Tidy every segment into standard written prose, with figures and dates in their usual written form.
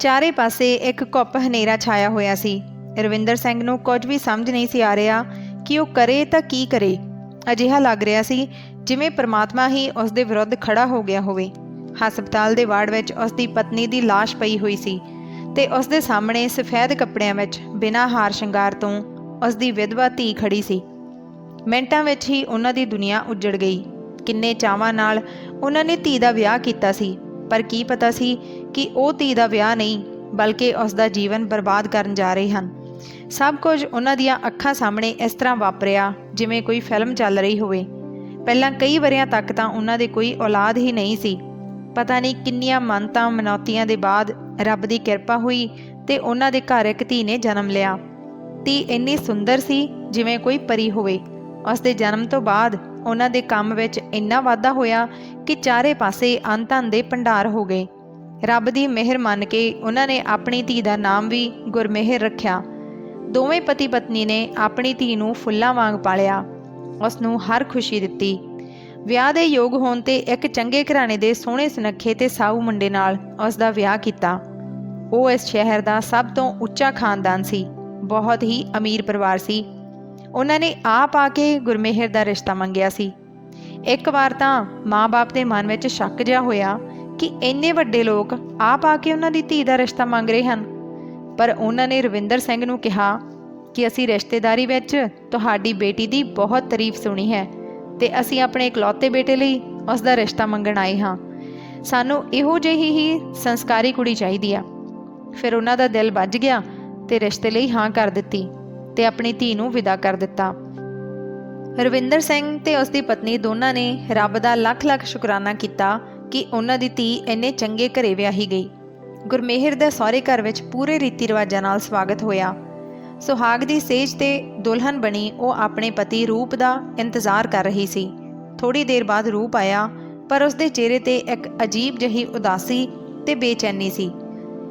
ਚਾਰੇ ਪਾਸੇ ਇੱਕ ਘੁੱਪ ਹਨੇਰਾ ਛਾਇਆ ਹੋਇਆ ਸੀ। ਰਵਿੰਦਰ ਸਿੰਘ ਨੂੰ ਕੁਝ ਵੀ ਸਮਝ ਨਹੀਂ ਸੀ ਆ ਰਿਹਾ ਕਿ ਉਹ ਕਰੇ ਤਾਂ ਕੀ ਕਰੇ। ਅਜਿਹਾ ਲੱਗ ਰਿਹਾ ਸੀ ਜਿਵੇਂ ਪਰਮਾਤਮਾ ਹੀ ਉਸ ਦੇ ਵਿਰੁੱਧ ਖੜਾ ਹੋ ਗਿਆ ਹੋਵੇ। ਹਸਪਤਾਲ ਦੇ ਵਾਰਡ ਵਿੱਚ ਉਸ ਦੀ ਪਤਨੀ ਦੀ ਲਾਸ਼ ਪਈ ਹੋਈ ਸੀ ਤੇ ਉਸ ਦੇ ਸਾਹਮਣੇ ਸਫੈਦ ਕੱਪੜਿਆਂ ਵਿੱਚ ਬਿਨਾਂ ਹਾਰ ਸ਼ਿੰਗਾਰ ਤੋਂ ਉਸ ਦੀ ਵਿਧਵਾ ਧੀ ਖੜੀ ਸੀ। ਮਿੰਟਾਂ ਵਿੱਚ ਹੀ ਉਹਨਾਂ ਦੀ ਦੁਨੀਆ ਉੱਜੜ ਗਈ। ਕਿੰਨੇ ਚਾਵਾਂ ਨਾਲ ਉਹਨਾਂ ਨੇ ਧੀ ਦਾ ਵਿਆਹ ਕੀਤਾ ਸੀ, ਪਰ ਕੀ ਪਤਾ ਸੀ ਕਿ ਉਹ ਧੀ ਦਾ ਵਿਆਹ ਨਹੀਂ ਬਲਕਿ ਉਸ ਦਾ ਜੀਵਨ ਬਰਬਾਦ ਕਰਨ ਜਾ ਰਹੇ ਹਨ। ਸਭ ਕੁਝ ਉਹਨਾਂ ਦੀਆਂ ਅੱਖਾਂ ਸਾਹਮਣੇ ਇਸ ਤਰ੍ਹਾਂ ਵਾਪਰਿਆ ਜਿਵੇਂ ਕੋਈ ਫਿਲਮ ਚੱਲ ਰਹੀ ਹੋਵੇ। ਪਹਿਲਾਂ ਕਈ ਵਰ੍ਹਿਆਂ ਤੱਕ ਤਾਂ ਉਹਨਾਂ ਦੇ ਕੋਈ ਔਲਾਦ ਹੀ ਨਹੀਂ ਸੀ। ਪਤਾ ਨਹੀਂ ਕਿੰਨੀਆਂ ਮੰਨਤਾਂ ਮਨੌਤੀਆਂ ਦੇ ਬਾਅਦ ਰੱਬ ਦੀ ਕਿਰਪਾ ਹੋਈ ਤੇ ਉਹਨਾਂ ਦੇ ਘਰ ਇੱਕ ਧੀ ਨੇ ਜਨਮ ਲਿਆ। ਧੀ ਇੰਨੀ ਸੁੰਦਰ ਸੀ ਜਿਵੇਂ ਕੋਈ ਪਰੀ ਹੋਵੇ। ਉਸ ਦੇ ਜਨਮ ਤੋਂ ਬਾਅਦ ਉਹਨਾਂ ਦੇ ਕੰਮ ਵਿੱਚ ਇੰਨਾ ਵਾਧਾ ਹੋਇਆ ਕਿ ਚਾਰੇ ਪਾਸੇ ਅੰਨ ਧਨ ਦੇ ਭੰਡਾਰ ਹੋ ਗਏ। ਰੱਬ ਦੀ ਮਿਹਰ ਮੰਨ ਕੇ ਉਹਨਾਂ ਨੇ ਆਪਣੀ ਧੀ ਦਾ ਨਾਮ ਵੀ ਗੁਰਮੇਹਰ ਰੱਖਿਆ। ਦੋਵੇਂ ਪਤੀ ਪਤਨੀ ਨੇ ਆਪਣੀ ਧੀ ਨੂੰ ਫੁੱਲਾਂ ਵਾਂਗ ਪਾਲਿਆ, ਉਸ ਨੂੰ ਹਰ ਖੁਸ਼ੀ ਦਿੱਤੀ। ਵਿਆਹ ਦੇ ਯੋਗ ਹੋਣ ਤੇ ਇੱਕ ਚੰਗੇ ਘਰਾਣੇ ਦੇ ਸੋਹਣੇ ਸੁਨੱਖੇ ਤੇ ਸਾਊ ਮੁੰਡੇ ਨਾਲ ਉਸ ਦਾ ਵਿਆਹ ਕੀਤਾ। ਉਹ ਇਸ ਸ਼ਹਿਰ ਦਾ ਸਭ ਤੋਂ ਉੱਚਾ ਖਾਨਦਾਨ ਸੀ, ਬਹੁਤ ਹੀ ਅਮੀਰ ਪਰਿਵਾਰ ਸੀ। ਉਹਨਾਂ ਨੇ ਆਪ ਆ ਕੇ ਗੁਰਮੇਹਰ ਦਾ ਰਿਸ਼ਤਾ ਮੰਗਿਆ ਸੀ। ਇੱਕ ਵਾਰ ਤਾਂ ਮਾਂ-ਬਾਪ ਦੇ ਮਨ ਵਿੱਚ ਸ਼ੱਕ ਜਿਹਾ ਹੋਇਆ ਕਿ ਇੰਨੇ ਵੱਡੇ ਲੋਕ ਆਪ ਆ ਕੇ ਉਹਨਾਂ ਦੀ ਧੀ ਦਾ ਰਿਸ਼ਤਾ ਮੰਗ ਰਹੇ ਹਨ, ਪਰ ਉਹਨਾਂ ਨੇ ਰਵਿੰਦਰ ਸਿੰਘ ਨੂੰ ਕਿਹਾ ਕਿ ਅਸੀਂ ਰਿਸ਼ਤੇਦਾਰੀ ਵਿੱਚ ਤੁਹਾਡੀ ਬੇਟੀ ਦੀ ਬਹੁਤ ਤਾਰੀਫ ਸੁਣੀ ਹੈ ਤੇ ਅਸੀਂ ਆਪਣੇ ਇਕਲੌਤੇ ਬੇਟੇ ਲਈ ਉਸ ਦਾ ਰਿਸ਼ਤਾ ਮੰਗਣ ਆਏ ਹਾਂ। ਸਾਨੂੰ ਇਹੋ ਜਿਹੀ ਹੀ ਸੰਸਕਾਰੀ ਕੁੜੀ ਚਾਹੀਦੀ ਆ। ਫਿਰ ਉਹਨਾਂ ਦਾ ਦਿਲ ਵੱਜ ਗਿਆ ਤੇ ਰਿਸ਼ਤੇ ਲਈ ਹਾਂ ਕਰ ਦਿੱਤੀ ਤੇ ਆਪਣੀ ਧੀ ਨੂੰ ਵਿਦਾ ਕਰ ਦਿੱਤਾ। ਰਵਿੰਦਰ ਸਿੰਘ ਤੇ ਉਸ ਦੀ ਪਤਨੀ ਦੋਨਾਂ ਨੇ ਰੱਬ ਦਾ ਲੱਖ ਲੱਖ ਸ਼ੁਕਰਾਨਾ ਕੀਤਾ ਕਿ ਉਹਨਾਂ ਦੀ ਧੀ ਇੰਨੇ ਚੰਗੇ ਘਰੇ ਵਿਆਹੀ ਗਈ। ਗੁਰਮੇਹਰ ਦੇ ਸਹੁਰੇ ਘਰ ਵਿੱਚ ਪੂਰੇ ਰੀਤੀ ਰਿਵਾਜਾਂ ਨਾਲ ਸਵਾਗਤ ਹੋਇਆ। ਸੁਹਾਗ ਦੀ ਸੇਜ ਤੇ ਦੁਲਹਨ ਬਣੀ ਉਹ ਆਪਣੇ ਪਤੀ ਰੂਪ ਦਾ ਇੰਤਜ਼ਾਰ ਕਰ ਰਹੀ ਸੀ। ਥੋੜੀ ਦੇਰ ਬਾਅਦ ਰੂਪ ਆਇਆ, ਪਰ ਉਸ ਦੇ ਚਿਹਰੇ ਤੇ ਇੱਕ ਅਜੀਬ ਜਿਹੀ ਉਦਾਸੀ ਤੇ ਬੇਚੈਨੀ ਸੀ।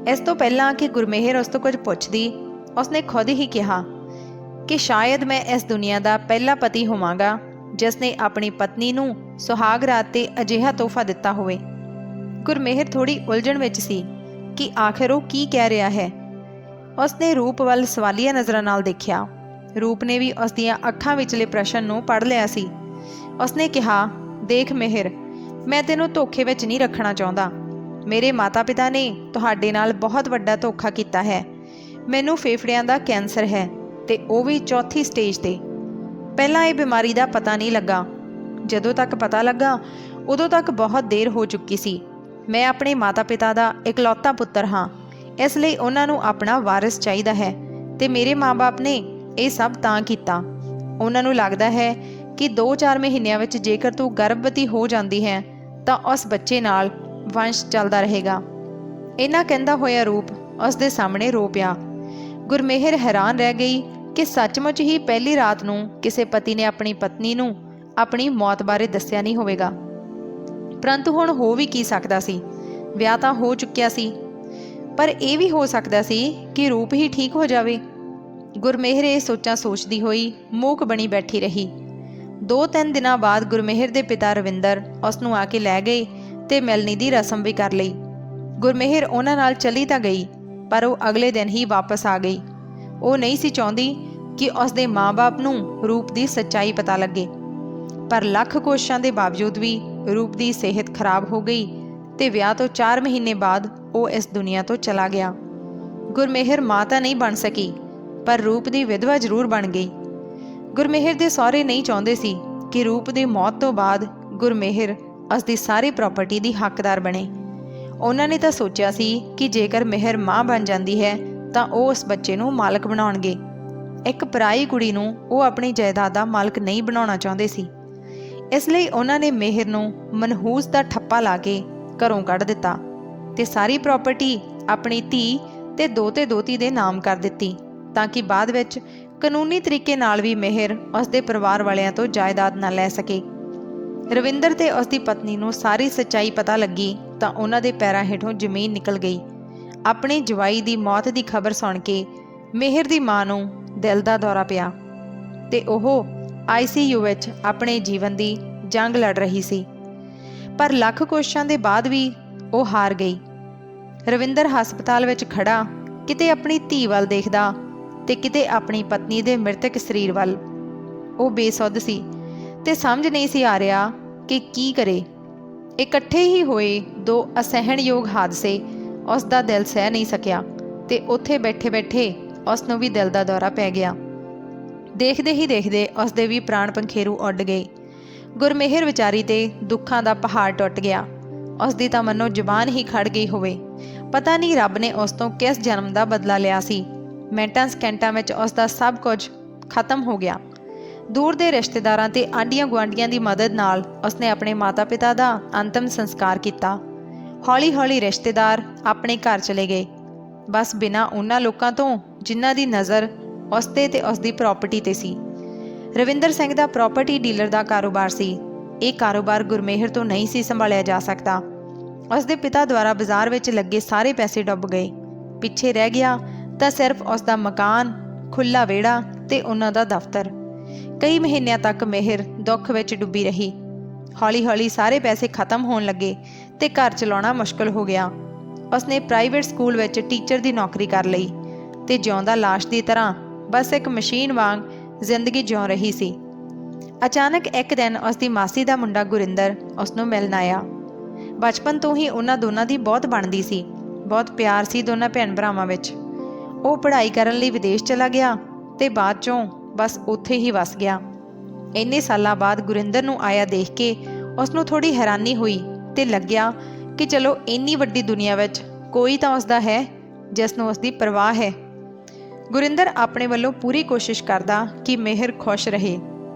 ਇਸ ਤੋਂ ਪਹਿਲਾਂ ਕਿ ਗੁਰਮੇਹਰ ਉਸ ਤੋਂ ਕੁਝ ਪੁੱਛਦੀ, ਉਸਨੇ ਖੁਦ ਹੀ ਕਿਹਾ ਕਿ ਸ਼ਾਇਦ ਮੈਂ ਇਸ ਦੁਨੀਆ ਦਾ ਪਹਿਲਾ ਪਤੀ ਹੋਵਾਂਗਾ ਜਿਸ ਨੇ ਆਪਣੀ ਪਤਨੀ ਨੂੰ ਸੁਹਾਗ ਰਾਤ ਤੇ ਅਜਿਹਾ ਤੋਹਫਾ ਦਿੱਤਾ ਹੋਵੇ। ਗੁਰਮੇਹਰ ਥੋੜੀ ਉਲਝਣ ਵਿੱਚ ਸੀ ਕਿ ਆਖਿਰ ਉਹ ਕੀ ਕਹਿ ਰਿਹਾ ਹੈ। ਉਸਨੇ ਰੂਪ ਵੱਲ ਸਵਾਲੀਆ ਨਜ਼ਰਾਂ ਨਾਲ ਦੇਖਿਆ। ਰੂਪ ਨੇ ਵੀ ਉਸ ਦੀਆਂ ਅੱਖਾਂ ਵਿਚਲੇ ਪ੍ਰਸ਼ਨ ਨੂੰ ਪੜ੍ਹ ਲਿਆ ਸੀ। ਉਸਨੇ ਕਿਹਾ, ਦੇਖ ਮੇਹਰ, ਮੈਂ ਤੈਨੂੰ ਧੋਖੇ ਵਿੱਚ ਨਹੀਂ ਰੱਖਣਾ ਚਾਹੁੰਦਾ। ਮੇਰੇ ਮਾਤਾ ਪਿਤਾ ਨੇ ਤੁਹਾਡੇ ਨਾਲ ਬਹੁਤ ਵੱਡਾ ਧੋਖਾ ਕੀਤਾ ਹੈ। ਮੈਨੂੰ ਫੇਫੜਿਆਂ ਦਾ ਕੈਂਸਰ ਹੈ ਤੇ ਉਹ ਵੀ ਚੌਥੀ ਸਟੇਜ ਤੇ। ਪਹਿਲਾਂ ਇਹ ਬਿਮਾਰੀ ਦਾ ਪਤਾ ਨਹੀਂ ਲੱਗਾ। ਜਦੋਂ ਤੱਕ ਪਤਾ ਲੱਗਾ ਉਦੋਂ ਤੱਕ ਬਹੁਤ ਦੇਰ ਹੋ ਚੁੱਕੀ ਸੀ। ਮੈਂ ਆਪਣੇ ਮਾਤਾ ਪਿਤਾ ਦਾ ਇਕਲੌਤਾ ਪੁੱਤਰ ਹਾਂ, ਇਸ ਲਈ ਉਹਨਾਂ ਨੂੰ ਆਪਣਾ ਵਾਰਿਸ ਚਾਹੀਦਾ ਹੈ ਤੇ ਮੇਰੇ ਮਾਂ-ਬਾਪ ਨੇ ਇਹ ਸਭ ਤਾਂ ਕੀਤਾ। ਉਹਨਾਂ ਨੂੰ ਲੱਗਦਾ ਹੈ ਕਿ 2-4 ਮਹੀਨਿਆਂ ਵਿੱਚ ਜੇਕਰ ਤੂੰ ਗਰਭਵਤੀ ਹੋ ਜਾਂਦੀ ਹੈ ਤਾਂ ਉਸ ਬੱਚੇ ਨਾਲ ਵੰਸ਼ ਚੱਲਦਾ ਰਹੇਗਾ। ਇਹਨਾਂ ਕਹਿੰਦਾ ਹੋਇਆ ਰੂਪ ਉਸ ਦੇ ਸਾਹਮਣੇ ਰੋ ਪਿਆ। ਗੁਰਮੇਹਰ ਹੈਰਾਨ ਰਹਿ ਗਈ ਕਿ ਸੱਚਮੁੱਚ ਹੀ ਪਹਿਲੀ ਰਾਤ ਨੂੰ ਕਿਸੇ ਪਤੀ ਨੇ ਆਪਣੀ ਪਤਨੀ ਨੂੰ ਆਪਣੀ ਮੌਤ ਬਾਰੇ ਦੱਸਿਆ ਨਹੀਂ ਹੋਵੇਗਾ। ਪਰੰਤੂ ਹੁਣ ਹੋ ਵੀ ਕੀ ਸਕਦਾ ਸੀ, ਵਿਆਹ ਤਾਂ ਹੋ ਚੁੱਕਿਆ ਸੀ। ਪਰ ਇਹ ਵੀ ਹੋ ਸਕਦਾ ਸੀ ਕਿ ਰੂਪ ਹੀ ਠੀਕ ਹੋ ਜਾਵੇ। ਗੁਰਮੇਹਰ ਇਹ ਸੋਚਾਂ ਸੋਚਦੀ ਹੋਈ ਮੂਕ ਬਣੀ ਬੈਠੀ ਰਹੀ। 2-3 ਦਿਨਾਂ ਬਾਅਦ ਗੁਰਮੇਹਰ ਦੇ ਪਿਤਾ ਰਵਿੰਦਰ ਉਸ ਨੂੰ ਆ ਕੇ ਲੈ ਗਏ ਤੇ ਮਿਲਣੀ ਦੀ ਰਸਮ ਵੀ ਕਰ ਲਈ। ਗੁਰਮੇਹਰ ਉਹਨਾਂ ਨਾਲ ਚਲੀ ਤਾਂ ਗਈ, ਪਰ ਉਹ ਅਗਲੇ ਦਿਨ ਹੀ ਵਾਪਸ ਆ ਗਈ। ਉਹ ਨਹੀਂ ਸੀ ਚਾਹੁੰਦੀ ਕਿ ਉਸ ਦੇ ਮਾਂ-ਬਾਪ ਨੂੰ ਰੂਪ ਦੀ ਸੱਚਾਈ ਪਤਾ ਲੱਗੇ। ਪਰ ਲੱਖ ਕੋਸ਼ਿਸ਼ਾਂ ਦੇ ਬਾਵਜੂਦ ਵੀ ਰੂਪ ਦੀ ਸਿਹਤ ਖਰਾਬ ਹੋ ਗਈ ਤੇ ਵਿਆਹ ਤੋਂ 4 ਮਹੀਨੇ ਬਾਅਦ ਉਹ ਇਸ ਦੁਨੀਆ ਤੋਂ ਚਲਾ ਗਿਆ। ਗੁਰਮੇਹਰ ਮਾਂ ਤਾਂ ਨਹੀਂ ਬਣ ਸਕੀ, ਪਰ ਰੂਪ ਦੀ ਵਿਧਵਾ ਜ਼ਰੂਰ ਬਣ ਗਈ। ਗੁਰਮੇਹਰ ਦੇ ਸਹੁਰੇ ਨਹੀਂ ਚਾਹੁੰਦੇ ਸੀ ਕਿ ਰੂਪ ਦੀ ਮੌਤ ਤੋਂ ਬਾਅਦ ਗੁਰਮੇਹਰ ਉਸ ਦੀ ਸਾਰੀ ਪ੍ਰਾਪਰਟੀ ਦੀ ਹੱਕਦਾਰ ਬਣੇ। ਉਹਨਾਂ ਨੇ ਤਾਂ ਸੋਚਿਆ ਸੀ ਕਿ ਜੇਕਰ ਮੇਹਰ ਮਾਂ ਬਣ ਜਾਂਦੀ ਹੈ ਤਾਂ ਉਹ ਉਸ ਬੱਚੇ ਨੂੰ ਮਾਲਕ ਬਣਾਉਣਗੇ। ਇੱਕ ਪਰਾਈ ਕੁੜੀ ਨੂੰ ਉਹ ਆਪਣੀ ਜਾਇਦਾਦ ਦਾ ਮਾਲਕ ਨਹੀਂ ਬਣਾਉਣਾ ਚਾਹੁੰਦੇ ਸੀ। ਇਸ ਲਈ ਉਹਨਾਂ ਨੇ ਮੇਹਰ ਨੂੰ ਮਨਹੂਸ ਦਾ ਠੱਪਾ ਲਾ ਕੇ ਘਰੋਂ ਕੱਢ ਦਿੱਤਾ ਤੇ ਸਾਰੀ ਪ੍ਰਾਪਰਟੀ ਆਪਣੀ ਧੀ ਤੇ ਦੋਤੇ ਦੋਤੀ ਦੇ ਨਾਮ ਕਰ ਦਿੱਤੀ, ਤਾਂ ਕਿ ਬਾਅਦ ਵਿੱਚ ਕਾਨੂੰਨੀ ਤਰੀਕੇ ਨਾਲ ਵੀ ਮੇਹਰ ਉਸ ਦੇ ਪਰਿਵਾਰ ਵਾਲਿਆਂ ਤੋਂ ਜਾਇਦਾਦ ਨਾ ਲੈ ਸਕੇ। ਰਵਿੰਦਰ ਤੇ ਉਸ ਦੀ ਪਤਨੀ ਨੂੰ ਸਾਰੀ ਸੱਚਾਈ ਪਤਾ ਲੱਗੀ ਤਾਂ ਉਹਨਾਂ ਦੇ ਪੈਰਾਂ ਹੇਠੋਂ ਜ਼ਮੀਨ ਨਿਕਲ ਗਈ। ਆਪਣੇ ਜਵਾਈ ਦੀ ਮੌਤ ਦੀ ਖਬਰ ਸੁਣ ਕੇ ਮੇਹਰ ਦੀ ਮਾਂ ਨੂੰ ਦਿਲ ਦਾ ਦੌਰਾ ਪਿਆ ਤੇ ਉਹ ICU ਵਿੱਚ ਆਪਣੇ ਜੀਵਨ ਦੀ ਜੰਗ ਲੜ ਰਹੀ ਸੀ। ਪਰ ਲੱਖ ਕੋਸ਼ਿਸ਼ਾਂ ਦੇ ਬਾਅਦ ਵੀ ਉਹ ਹਾਰ ਗਈ। ਰਵਿੰਦਰ ਹਸਪਤਾਲ ਵਿੱਚ ਖੜਾ ਕਿਤੇ ਆਪਣੀ ਧੀ ਵੱਲ ਦੇਖਦਾ ਤੇ ਕਿਤੇ ਆਪਣੀ ਪਤਨੀ ਦੇ ਮ੍ਰਿਤਕ ਸਰੀਰ ਵੱਲ। ਉਹ ਬੇਸੁੱਧ ਸੀ ਤੇ ਸਮਝ ਨਹੀਂ ਸੀ ਆ ਰਿਹਾ ਕਿ ਕੀ ਕਰੇ। ਇਕੱਠੇ ਹੀ ਹੋਏ ਦੋ ਅਸਹਿਣਯੋਗ ਹਾਦਸੇ ਉਸ ਦਾ ਦਿਲ ਸਹਿ ਨਹੀਂ ਸਕਿਆ ਤੇ ਉੱਥੇ ਬੈਠੇ ਬੈਠੇ ਉਸ ਨੂੰ ਵੀ ਦਿਲ ਦਾ ਦੌਰਾ ਪੈ ਗਿਆ। ਦੇਖਦੇ ਹੀ ਦੇਖਦੇ ਉਸ ਦੇ ਵੀ ਪ੍ਰਾਣ ਪੰਖੇਰੂ ਉੱਡ ਗਏ। ਗੁਰਮੇਹਰ ਵਿਚਾਰੀ ਤੇ ਦੁੱਖਾਂ ਦਾ ਪਹਾੜ ਟੁੱਟ ਗਿਆ। ਉਸ ਦੀ ਤਾਂ ਮੰਨੋ ਜ਼ੁਬਾਨ ਹੀ ਖੜ ਗਈ ਹੋਵੇ। ਪਤਾ ਨਹੀਂ ਰੱਬ ਨੇ ਉਸ ਤੋਂ ਕਿਸ ਜਨਮ ਦਾ ਬਦਲਾ ਲਿਆ ਸੀ। ਮਿੰਟਾਂ ਸਕਿੰਟਾਂ ਵਿੱਚ ਉਸ ਦਾ ਸਭ ਕੁਝ ਖਤਮ ਹੋ ਗਿਆ। ਦੂਰ ਦੇ ਰਿਸ਼ਤੇਦਾਰਾਂ ਤੇ ਆਂਢੀਆਂ ਗੁਆਂਢੀਆਂ ਦੀ ਮਦਦ ਨਾਲ ਉਸਨੇ ਆਪਣੇ ਮਾਤਾ ਪਿਤਾ ਦਾ ਅੰਤਮ ਸੰਸਕਾਰ ਕੀਤਾ। ਹੌਲੀ ਹੌਲੀ ਰਿਸ਼ਤੇਦਾਰ ਆਪਣੇ ਘਰ ਚਲੇ ਗਏ, ਬਸ ਬਿਨਾਂ ਉਹਨਾਂ ਲੋਕਾਂ ਤੋਂ ਜਿਨ੍ਹਾਂ ਦੀ ਨਜ਼ਰ ਉਸ ਤੇ ਉਸ ਦੀ ਪ੍ਰਾਪਰਟੀ ਤੇ ਸੀ। ਰਵਿੰਦਰ ਸਿੰਘ ਦਾ ਪ੍ਰਾਪਰਟੀ ਡੀਲਰ ਦਾ ਕਾਰੋਬਾਰ ਸੀ। ਇਹ ਕਾਰੋਬਾਰ ਗੁਰਮੇਹਰ ਤੋਂ ਨਹੀਂ ਸੀ ਸੰਭਾਲਿਆ ਜਾ ਸਕਦਾ। ਉਸ ਦੇ ਪਿਤਾ ਦੁਆਰਾ ਬਾਜ਼ਾਰ ਵਿੱਚ ਲੱਗੇ ਸਾਰੇ ਪੈਸੇ ਡੁੱਬ ਗਏ। ਪਿੱਛੇ ਰਹਿ ਗਿਆ ਤਾਂ ਸਿਰਫ ਉਸ ਦਾ ਮਕਾਨ, ਖੁੱਲ੍ਹਾ ਵਿਹੜਾ ਤੇ ਉਹਨਾਂ ਦਾ ਦਫ਼ਤਰ। ਕਈ ਮਹੀਨਿਆਂ ਤੱਕ ਮੇਹਰ ਦੁੱਖ ਵਿੱਚ ਡੁੱਬੀ ਰਹੀ। ਹੌਲੀ ਹੌਲੀ ਸਾਰੇ ਪੈਸੇ ਖਤਮ ਹੋਣ ਲੱਗੇ ਤੇ ਘਰ ਚਲਾਉਣਾ ਮੁਸ਼ਕਲ ਹੋ ਗਿਆ। ਉਸਨੇ ਪ੍ਰਾਈਵੇਟ ਸਕੂਲ ਵਿੱਚ ਟੀਚਰ ਦੀ ਨੌਕਰੀ ਕਰ ਲਈ ਤੇ ਜਿਉਂਦਾ ਲਾਸ਼ ਦੀ ਤਰ੍ਹਾਂ ਬਸ ਇੱਕ ਮਸ਼ੀਨ ਵਾਂਗ ਜ਼ਿੰਦਗੀ ਜਿਉਂ ਰਹੀ ਸੀ। ਅਚਾਨਕ ਇੱਕ ਦਿਨ ਉਸ ਦੀ ਮਾਸੀ ਦਾ ਮੁੰਡਾ ਗੁਰਿੰਦਰ ਉਸ ਨੂੰ ਮਿਲਣ ਆਇਆ। ਬਚਪਨ ਤੋਂ ਹੀ ਉਹਨਾਂ ਦੋਨਾਂ ਦੀ ਬਹੁਤ ਬਣਦੀ ਸੀ। ਬਹੁਤ ਪਿਆਰ ਸੀ ਦੋਨਾਂ ਭੈਣ ਭਰਾਵਾਂ ਵਿੱਚ। ਉਹ ਪੜ੍ਹਾਈ ਕਰਨ ਲਈ ਵਿਦੇਸ਼ ਚਲਾ ਗਿਆ ਤੇ ਬਾਅਦ ਚੋਂ ਬਸ ਉੱਥੇ ਹੀ ਵਸ ਗਿਆ। ਇੰਨੇ ਸਾਲਾਂ ਬਾਅਦ ਗੁਰਿੰਦਰ ਨੂੰ ਆਇਆ ਦੇਖ ਕੇ ਉਸ ਨੂੰ ਥੋੜ੍ਹੀ ਹੈਰਾਨੀ ਹੋਈ ਤੇ ਲੱਗਿਆ ਕਿ ਚਲੋ ਇੰਨੀ ਵੱਡੀ ਦੁਨੀਆ ਵਿੱਚ ਕੋਈ ਤਾਂ ਉਸਦਾ ਹੈ ਜਿਸ ਨੂੰ ਉਸਦੀ ਪਰਵਾਹ ਹੈ। ਗੁਰਿੰਦਰ ਆਪਣੇ ਵੱਲੋਂ ਪੂਰੀ ਕੋਸ਼ਿਸ਼ ਕਰਦਾ ਕਿ ਮੇਹਰ ਖੁਸ਼ ਰਹੇ,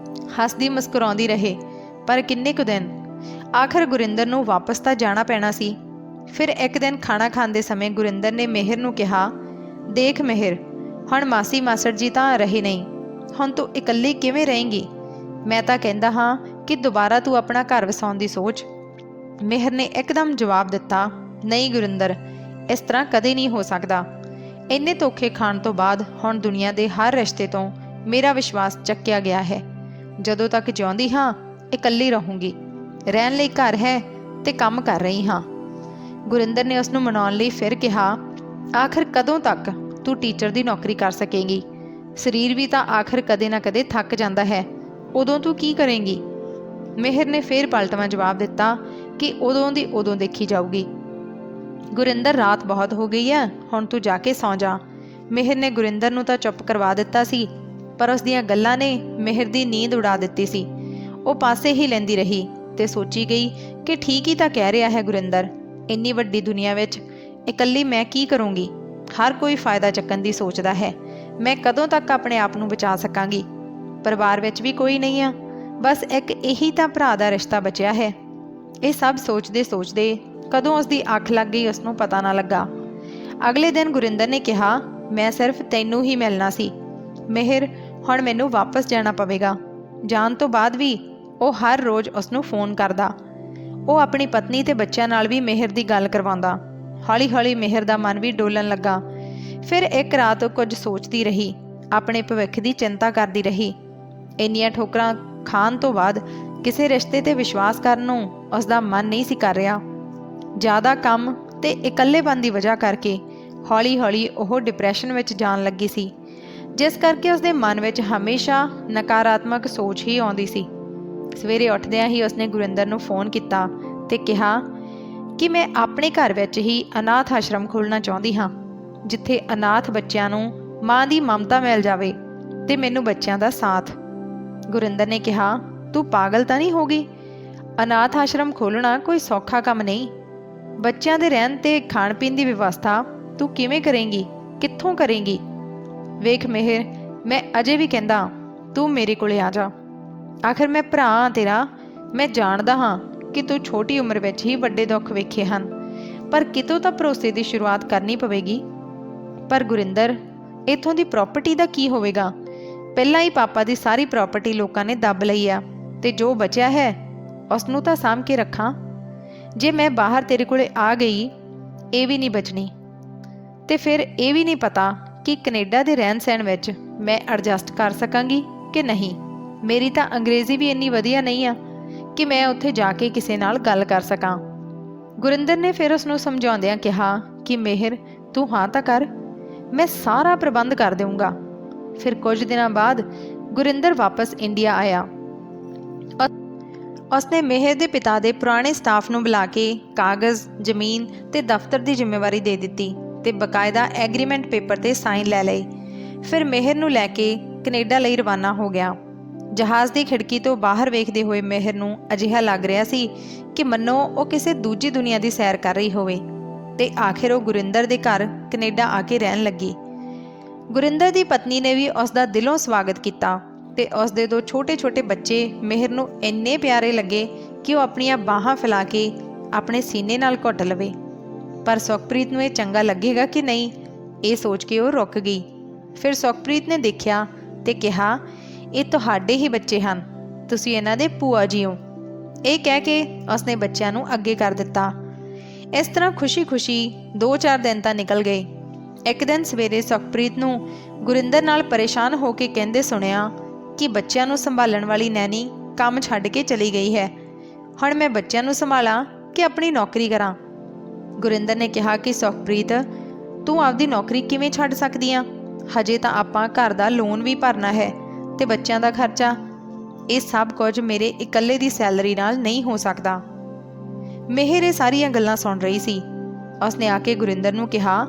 ਹੱਸਦੀ ਮੁਸਕਰਾਉਂਦੀ ਰਹੇ, ਪਰ ਕਿੰਨੇ ਕੁ ਦਿਨ। ਆਖਰ ਗੁਰਿੰਦਰ ਨੂੰ ਵਾਪਸ ਤਾਂ ਜਾਣਾ ਪੈਣਾ ਸੀ। ਫਿਰ ਇੱਕ ਦਿਨ ਖਾਣਾ ਖਾਂਦੇ ਸਮੇਂ ਗੁਰਿੰਦਰ ਨੇ ਮੇਹਰ ਨੂੰ ਕਿਹਾ, ਦੇਖ ਮੇਹਰ, ਹੁਣ ਮਾਸੀ ਮਾਸੜ ਜੀ ਤਾਂ ਰਹੇ ਨਹੀਂ, ਹੁਣ ਤੂੰ ਇਕੱਲੀ ਕਿਵੇਂ ਰਹੇਂਗੀ? ਮੈਂ ਤਾਂ ਕਹਿੰਦਾ ਹਾਂ ਕਿ ਦੁਬਾਰਾ ਤੂੰ ਆਪਣਾ ਘਰ ਵਸਾਉਣ ਦੀ ਸੋਚ। ਮੇਹਰ ਨੇ ਇੱਕਦਮ ਜਵਾਬ ਦਿੱਤਾ, ਨਹੀਂ ਗੁਰਿੰਦਰ, ਇਸ ਤਰ੍ਹਾਂ ਕਦੇ ਨਹੀਂ ਹੋ ਸਕਦਾ। ਇੰਨੇ ਧੋਖੇ ਖਾਣ ਤੋਂ ਬਾਅਦ ਹੁਣ ਦੁਨੀਆ ਦੇ ਹਰ ਰਿਸ਼ਤੇ ਤੋਂ ਮੇਰਾ ਵਿਸ਼ਵਾਸ ਚੱਕਿਆ ਗਿਆ ਹੈ। ਜਦੋਂ ਤੱਕ ਜਿਉਂਦੀ ਹਾਂ ਇਕੱਲੀ ਰਹੂੰਗੀ। ਰਹਿਣ ਲਈ ਘਰ ਹੈ ਤੇ ਕੰਮ ਕਰ ਰਹੀ ਹਾਂ। ਗੁਰਿੰਦਰ ਨੇ ਉਸ ਨੂੰ ਮਨਾਉਣ ਲਈ ਫਿਰ ਕਿਹਾ, ਆਖਰ ਕਦੋਂ ਤੱਕ ਤੂੰ ਟੀਚਰ ਦੀ ਨੌਕਰੀ ਕਰ ਸਕੇਂਗੀ? ਸਰੀਰ ਵੀ ਤਾਂ ਆਖਰ ਕਦੇ ਨਾ ਕਦੇ ਥੱਕ ਜਾਂਦਾ ਹੈ, ਉਦੋਂ ਤੂੰ ਕੀ ਕਰੇਂਗੀ? ਮੇਹਰ ਨੇ ਫਿਰ ਪਲਟਵਾਂ ਜਵਾਬ ਦਿੱਤਾ ਕਿ ਉਦੋਂ ਦੀ ਉਦੋਂ ਦੇਖੀ ਜਾਊਗੀ। ਗੁਰਿੰਦਰ, ਰਾਤ ਬਹੁਤ ਹੋ ਗਈ ਹੈ, ਹੁਣ ਤੂੰ ਜਾ ਕੇ ਸੌਂ ਜਾ। ਮੇਹਰ ਨੇ ਗੁਰਿੰਦਰ ਨੂੰ ਤਾਂ ਚੁੱਪ ਕਰਵਾ ਦਿੱਤਾ ਸੀ, ਪਰ ਉਸ ਦੀਆਂ ਗੱਲਾਂ ਨੇ ਮੇਹਰ ਦੀ ਨੀਂਦ ਉਡਾ ਦਿੱਤੀ ਸੀ। ਉਹ ਪਾਸੇ ਹੀ ਲੈਂਦੀ ਰਹੀ ਤੇ ਸੋਚੀ ਗਈ ਕਿ ਠੀਕ ਹੀ ਤਾਂ ਕਹਿ ਰਿਹਾ ਹੈ ਗੁਰਿੰਦਰ। ਇੰਨੀ ਵੱਡੀ ਦੁਨੀਆ ਵਿੱਚ ਇਕੱਲੀ ਮੈਂ ਕੀ ਕਰੂੰਗੀ? ਹਰ ਕੋਈ ਫਾਇਦਾ ਚੱਕਣ ਦੀ ਸੋਚਦਾ ਹੈ। ਮੈਂ ਕਦੋਂ ਤੱਕ ਆਪਣੇ ਆਪ ਨੂੰ ਬਚਾ ਸਕਾਂਗੀ? ਪਰਿਵਾਰ ਵਿੱਚ ਵੀ ਕੋਈ ਨਹੀਂ ਆ, ਬਸ ਇੱਕ ਇਹੀ ਤਾਂ ਭਰਾ ਦਾ ਰਿਸ਼ਤਾ ਬਚਿਆ ਹੈ। ਇਹ ਸਭ ਸੋਚਦੇ ਸੋਚਦੇ ਕਦੋਂ ਉਸ ਦੀ ਅੱਖ ਲੱਗ ਗਈ ਉਸ ਨੂੰ ਪਤਾ ਨਾ ਲੱਗਾ। ਅਗਲੇ ਦਿਨ ਗੁਰਿੰਦਰ ਨੇ ਕਿਹਾ, ਮੈਂ ਸਿਰਫ ਤੈਨੂੰ ਹੀ ਮਿਲਣਾ ਸੀ ਮੇਹਰ, ਹੁਣ ਮੈਨੂੰ ਵਾਪਸ ਜਾਣਾ ਪਵੇਗਾ। ਜਾਣ ਤੋਂ ਬਾਅਦ ਵੀ ਉਹ ਹਰ ਰੋਜ਼ ਉਸ ਨੂੰ ਫੋਨ ਕਰਦਾ। ਉਹ ਆਪਣੀ ਪਤਨੀ ਤੇ ਬੱਚਿਆਂ ਨਾਲ ਵੀ ਮੇਹਰ ਦੀ ਗੱਲ ਕਰਵਾਉਂਦਾ। ਹੌਲੀ ਹੌਲੀ ਮੇਹਰ ਦਾ ਮਨ ਵੀ ਡੋਲਣ ਲੱਗਾ। ਫਿਰ ਇੱਕ ਰਾਤ ਉਹ ਕੁਝ ਸੋਚਦੀ ਰਹੀ, ਆਪਣੇ ਭਵਿੱਖ ਦੀ ਚਿੰਤਾ ਕਰਦੀ ਰਹੀ। ਇੰਨੀਆਂ ਠੋਕਰਾਂ ਖਾਣ ਤੋਂ ਬਾਅਦ ਕਿਸੇ ਰਿਸ਼ਤੇ ਤੇ ਵਿਸ਼ਵਾਸ ਕਰਨ ਨੂੰ ਉਸ ਦਾ ਮਨ ਨਹੀਂ ਸੀ ਕਰ ਰਿਹਾ। ਜ਼ਿਆਦਾ ਕੰਮ ਤੇ ਇਕੱਲੇਪਨ ਦੀ ਵਜ੍ਹਾ ਕਰਕੇ ਹੌਲੀ ਹੌਲੀ ਉਹ ਡਿਪਰੈਸ਼ਨ ਵਿੱਚ ਜਾਣ ਲੱਗੀ ਸੀ, ਜਿਸ ਕਰਕੇ ਉਸਦੇ ਮਨ ਵਿੱਚ ਹਮੇਸ਼ਾ ਨਕਾਰਾਤਮਕ ਸੋਚ ਹੀ ਆਉਂਦੀ ਸੀ। ਸਵੇਰੇ ਉੱਠਦਿਆਂ ਹੀ ਉਸਨੇ ਗੁਰਿੰਦਰ ਨੂੰ ਫੋਨ ਕੀਤਾ ਤੇ ਕਿਹਾ ਕਿ ਮੈਂ ਆਪਣੇ ਘਰ ਵਿੱਚ ਹੀ ਅਨਾਥ ਆਸ਼ਰਮ ਖੋਲ੍ਹਣਾ ਚਾਹੁੰਦੀ ਹਾਂ, ਜਿੱਥੇ ਅਨਾਥ ਬੱਚਿਆਂ ਨੂੰ ਮਾਂ ਦੀ ਮਮਤਾ ਮਿਲ ਜਾਵੇ ਤੇ ਮੈਨੂੰ ਬੱਚਿਆਂ ਦਾ ਸਾਥ। ਗੁਰਿੰਦਰ ਨੇ ਕਿਹਾ, ਤੂੰ ਪਾਗਲ ਤਾਂ ਨਹੀਂ ਹੋ ਗਈ? ਅਨਾਥ ਆਸ਼ਰਮ ਖੋਲ੍ਹਣਾ ਕੋਈ ਸੌਖਾ ਕੰਮ ਨਹੀਂ। ਬੱਚਿਆਂ ਦੇ ਰਹਿਣ ਤੇ ਖਾਣ ਪੀਣ ਦੀ ਵਿਵਸਥਾ ਤੂੰ ਕਿਵੇਂ ਕਰੇਂਗੀ? ਕਿੱਥੋਂ ਕਰੇਂਗੀ? ਵੇਖ ਮੇਹਰ, ਮੈਂ ਅਜੇ ਵੀ ਕਹਿੰਦਾ ਤੂੰ ਮੇਰੇ ਕੋਲੇ ਆ ਜਾ। ਆਖਰ ਮੈਂ ਭਰਾ ਹਾਂ ਤੇਰਾ। ਮੈਂ ਜਾਣਦਾ ਹਾਂ ਕਿ ਤੂੰ ਛੋਟੀ ਉਮਰ ਵਿੱਚ ਹੀ ਵੱਡੇ ਦੁੱਖ ਵੇਖੇ ਹਨ, ਪਰ ਕਿਤੋਂ ਤਾਂ ਭਰੋਸੇ ਦੀ ਸ਼ੁਰੂਆਤ ਕਰਨੀ ਪਵੇਗੀ। ਪਰ ਗੁਰਿੰਦਰ, ਇੱਥੋਂ ਦੀ ਪ੍ਰਾਪਰਟੀ ਦਾ ਕੀ ਹੋਵੇਗਾ? ਪਹਿਲਾਂ ਹੀ ਪਾਪਾ ਦੀ ਸਾਰੀ ਪ੍ਰਾਪਰਟੀ ਲੋਕਾਂ ਨੇ ਦੱਬ ਲਈ ਆ ਤੇ ਜੋ ਬਚਿਆ ਹੈ ਉਸ ਨੂੰ ਤਾਂ ਸਾਂਭ ਕੇ ਰੱਖਾਂ। ਜੇ ਮੈਂ ਬਾਹਰ ਤੇਰੇ ਕੋਲੇ ਆ ਗਈ, ਇਹ ਵੀ ਨਹੀਂ ਬਚਣੀ। ਤੇ ਫਿਰ ਇਹ ਵੀ ਨਹੀਂ ਪਤਾ ਕਿ ਕੈਨੇਡਾ ਦੇ ਰਹਿਣ ਸਹਿਣ ਵਿੱਚ ਮੈਂ ਐਡਜਸਟ ਕਰ ਸਕਾਂਗੀ ਕਿ ਨਹੀਂ। ਮੇਰੀ ਤਾਂ ਅੰਗਰੇਜ਼ੀ ਵੀ ਇੰਨੀ ਵਧੀਆ ਨਹੀਂ ਆ ਕਿ ਮੈਂ ਉੱਥੇ ਜਾ ਕੇ ਕਿਸੇ ਨਾਲ ਗੱਲ ਕਰ ਸਕਾਂ। ਗੁਰਿੰਦਰ ਨੇ ਫਿਰ ਉਸ ਨੂੰ ਸਮਝਾਉਂਦਿਆਂ ਕਿਹਾ ਕਿ ਮਿਹਰ, ਤੂੰ ਹਾਂ ਤਾਂ ਕਰ, ਮੈਂ ਸਾਰਾ ਪ੍ਰਬੰਧ ਕਰ ਦੇਵਾਂਗਾ। ਫਿਰ ਕੁਝ ਦਿਨਾਂ ਬਾਅਦ ਗੁਰਿੰਦਰ ਵਾਪਸ ਇੰਡੀਆ ਆਇਆ। ਉਸਨੇ ਮਿਹਰ ਦੇ ਪਿਤਾ ਦੇ ਪੁਰਾਣੇ ਸਟਾਫ ਨੂੰ ਬੁਲਾ ਕੇ ਕਾਗਜ਼, ਜ਼ਮੀਨ ਤੇ ਦਫ਼ਤਰ ਦੀ ਜ਼ਿੰਮੇਵਾਰੀ ਦੇ ਦਿੱਤੀ ਤੇ ਬਕਾਇਦਾ ਐਗਰੀਮੈਂਟ ਪੇਪਰ ਤੇ ਸਾਈਨ ਲੈ ਲਏ। ਫਿਰ ਮਿਹਰ ਨੂੰ ਲੈ ਕੇ ਕੈਨੇਡਾ ਲਈ ਰਵਾਨਾ ਹੋ ਗਿਆ। ਜਹਾਜ਼ ਦੀ ਖਿੜਕੀ ਤੋਂ ਬਾਹਰ ਵੇਖਦੇ ਹੋਏ ਮਿਹਰ ਨੂੰ ਅਜਿਹਾ ਲੱਗ ਰਿਹਾ ਸੀ ਕਿ ਮੰਨੋ ਉਹ ਕਿਸੇ ਦੂਜੀ ਦੁਨੀਆ ਦੀ ਸੈਰ ਕਰ ਰਹੀ ਹੋਵੇ ਤੇ ਆਖਿਰ ਉਹ ਗੁਰਿੰਦਰ ਦੇ ਘਰ ਕੈਨੇਡਾ ਆ ਕੇ ਰਹਿਣ ਲੱਗੀ। ਗੁਰਿੰਦਰ ਦੀ ਪਤਨੀ ਨੇ ਵੀ ਉਸ ਦਾ ਦਿਲੋਂ ਸਵਾਗਤ ਕੀਤਾ ਤੇ ਉਸ ਦੇ 2 ਛੋਟੇ-ਛੋਟੇ ਬੱਚੇ ਮਿਹਰ ਨੂੰ ਇੰਨੇ ਪਿਆਰੇ ਲੱਗੇ ਕਿ ਉਹ ਆਪਣੀਆਂ ਬਾਹਾਂ ਫੈਲਾ ਕੇ ਆਪਣੇ ਸੀਨੇ ਨਾਲ ਘੁੱਟ ਲਵੇ। ਪਰ ਸੁਖਪ੍ਰੀਤ ਨੂੰ ਇਹ ਚੰਗਾ ਲੱਗੇਗਾ ਕਿ ਨਹੀਂ, ਇਹ ਸੋਚ ਕੇ ਉਹ ਰੁਕ ਗਈ। ਫਿਰ ਸੁਖਪ੍ਰੀਤ ਨੇ ਦੇਖਿਆ ਤੇ ਕਿਹਾ, ਇਹ ਤੁਹਾਡੇ ਹੀ ਬੱਚੇ ਹਨ, ਤੁਸੀਂ ਇਹਨਾਂ ਦੇ ਭੂਆ ਜੀ ਹੋ। ਇਹ ਕਹਿ ਕੇ ਉਸਨੇ ਬੱਚਿਆਂ ਨੂੰ ਅੱਗੇ ਕਰ ਦਿੱਤਾ। ਇਸ ਤਰ੍ਹਾਂ ਖੁਸ਼ੀ-ਖੁਸ਼ੀ 2-4 ਦਿਨ ਤਾਂ ਨਿਕਲ ਗਏ। ਇੱਕ ਦਿਨ ਸਵੇਰੇ ਸੁਖਪ੍ਰੀਤ ਨੂੰ ਗੁਰਿੰਦਰ ਨਾਲ ਪਰੇਸ਼ਾਨ ਹੋ ਕੇ ਕਹਿੰਦੇ ਸੁਣਿਆ ਕਿ ਬੱਚਿਆਂ ਨੂੰ ਸੰਭਾਲਣ ਵਾਲੀ ਨੈਣੀ ਕੰਮ ਛੱਡ ਕੇ ਚਲੀ ਗਈ ਹੈ। ਹੁਣ ਮੈਂ ਬੱਚਿਆਂ ਨੂੰ ਸੰਭਾਲਾਂ ਕਿ ਆਪਣੀ ਨੌਕਰੀ ਕਰਾਂ? ਗੁਰਿੰਦਰ ਨੇ ਕਿਹਾ ਕਿ ਸੁਖਪ੍ਰੀਤ, ਤੂੰ ਆਪਦੀ ਨੌਕਰੀ ਕਿਵੇਂ ਛੱਡ ਸਕਦੀ ਆ? ਹਜੇ ਤਾਂ ਆਪਾਂ ਘਰ ਦਾ ਲੋਨ ਵੀ ਭਰਨਾ ਹੈ ਤੇ ਬੱਚਿਆਂ ਦਾ ਖਰਚਾ। ਇਹ ਸਭ ਕੁਝ ਮੇਰੇ ਇਕੱਲੇ ਦੀ ਸੈਲਰੀ ਨਾਲ ਨਹੀਂ ਹੋ ਸਕਦਾ। ਮਿਹਰ ਇਹ ਸਾਰੀਆਂ ਗੱਲਾਂ ਸੁਣ ਰਹੀ ਸੀ। ਉਸਨੇ ਆ ਕੇ ਗੁਰਿੰਦਰ ਨੂੰ ਕਿਹਾ,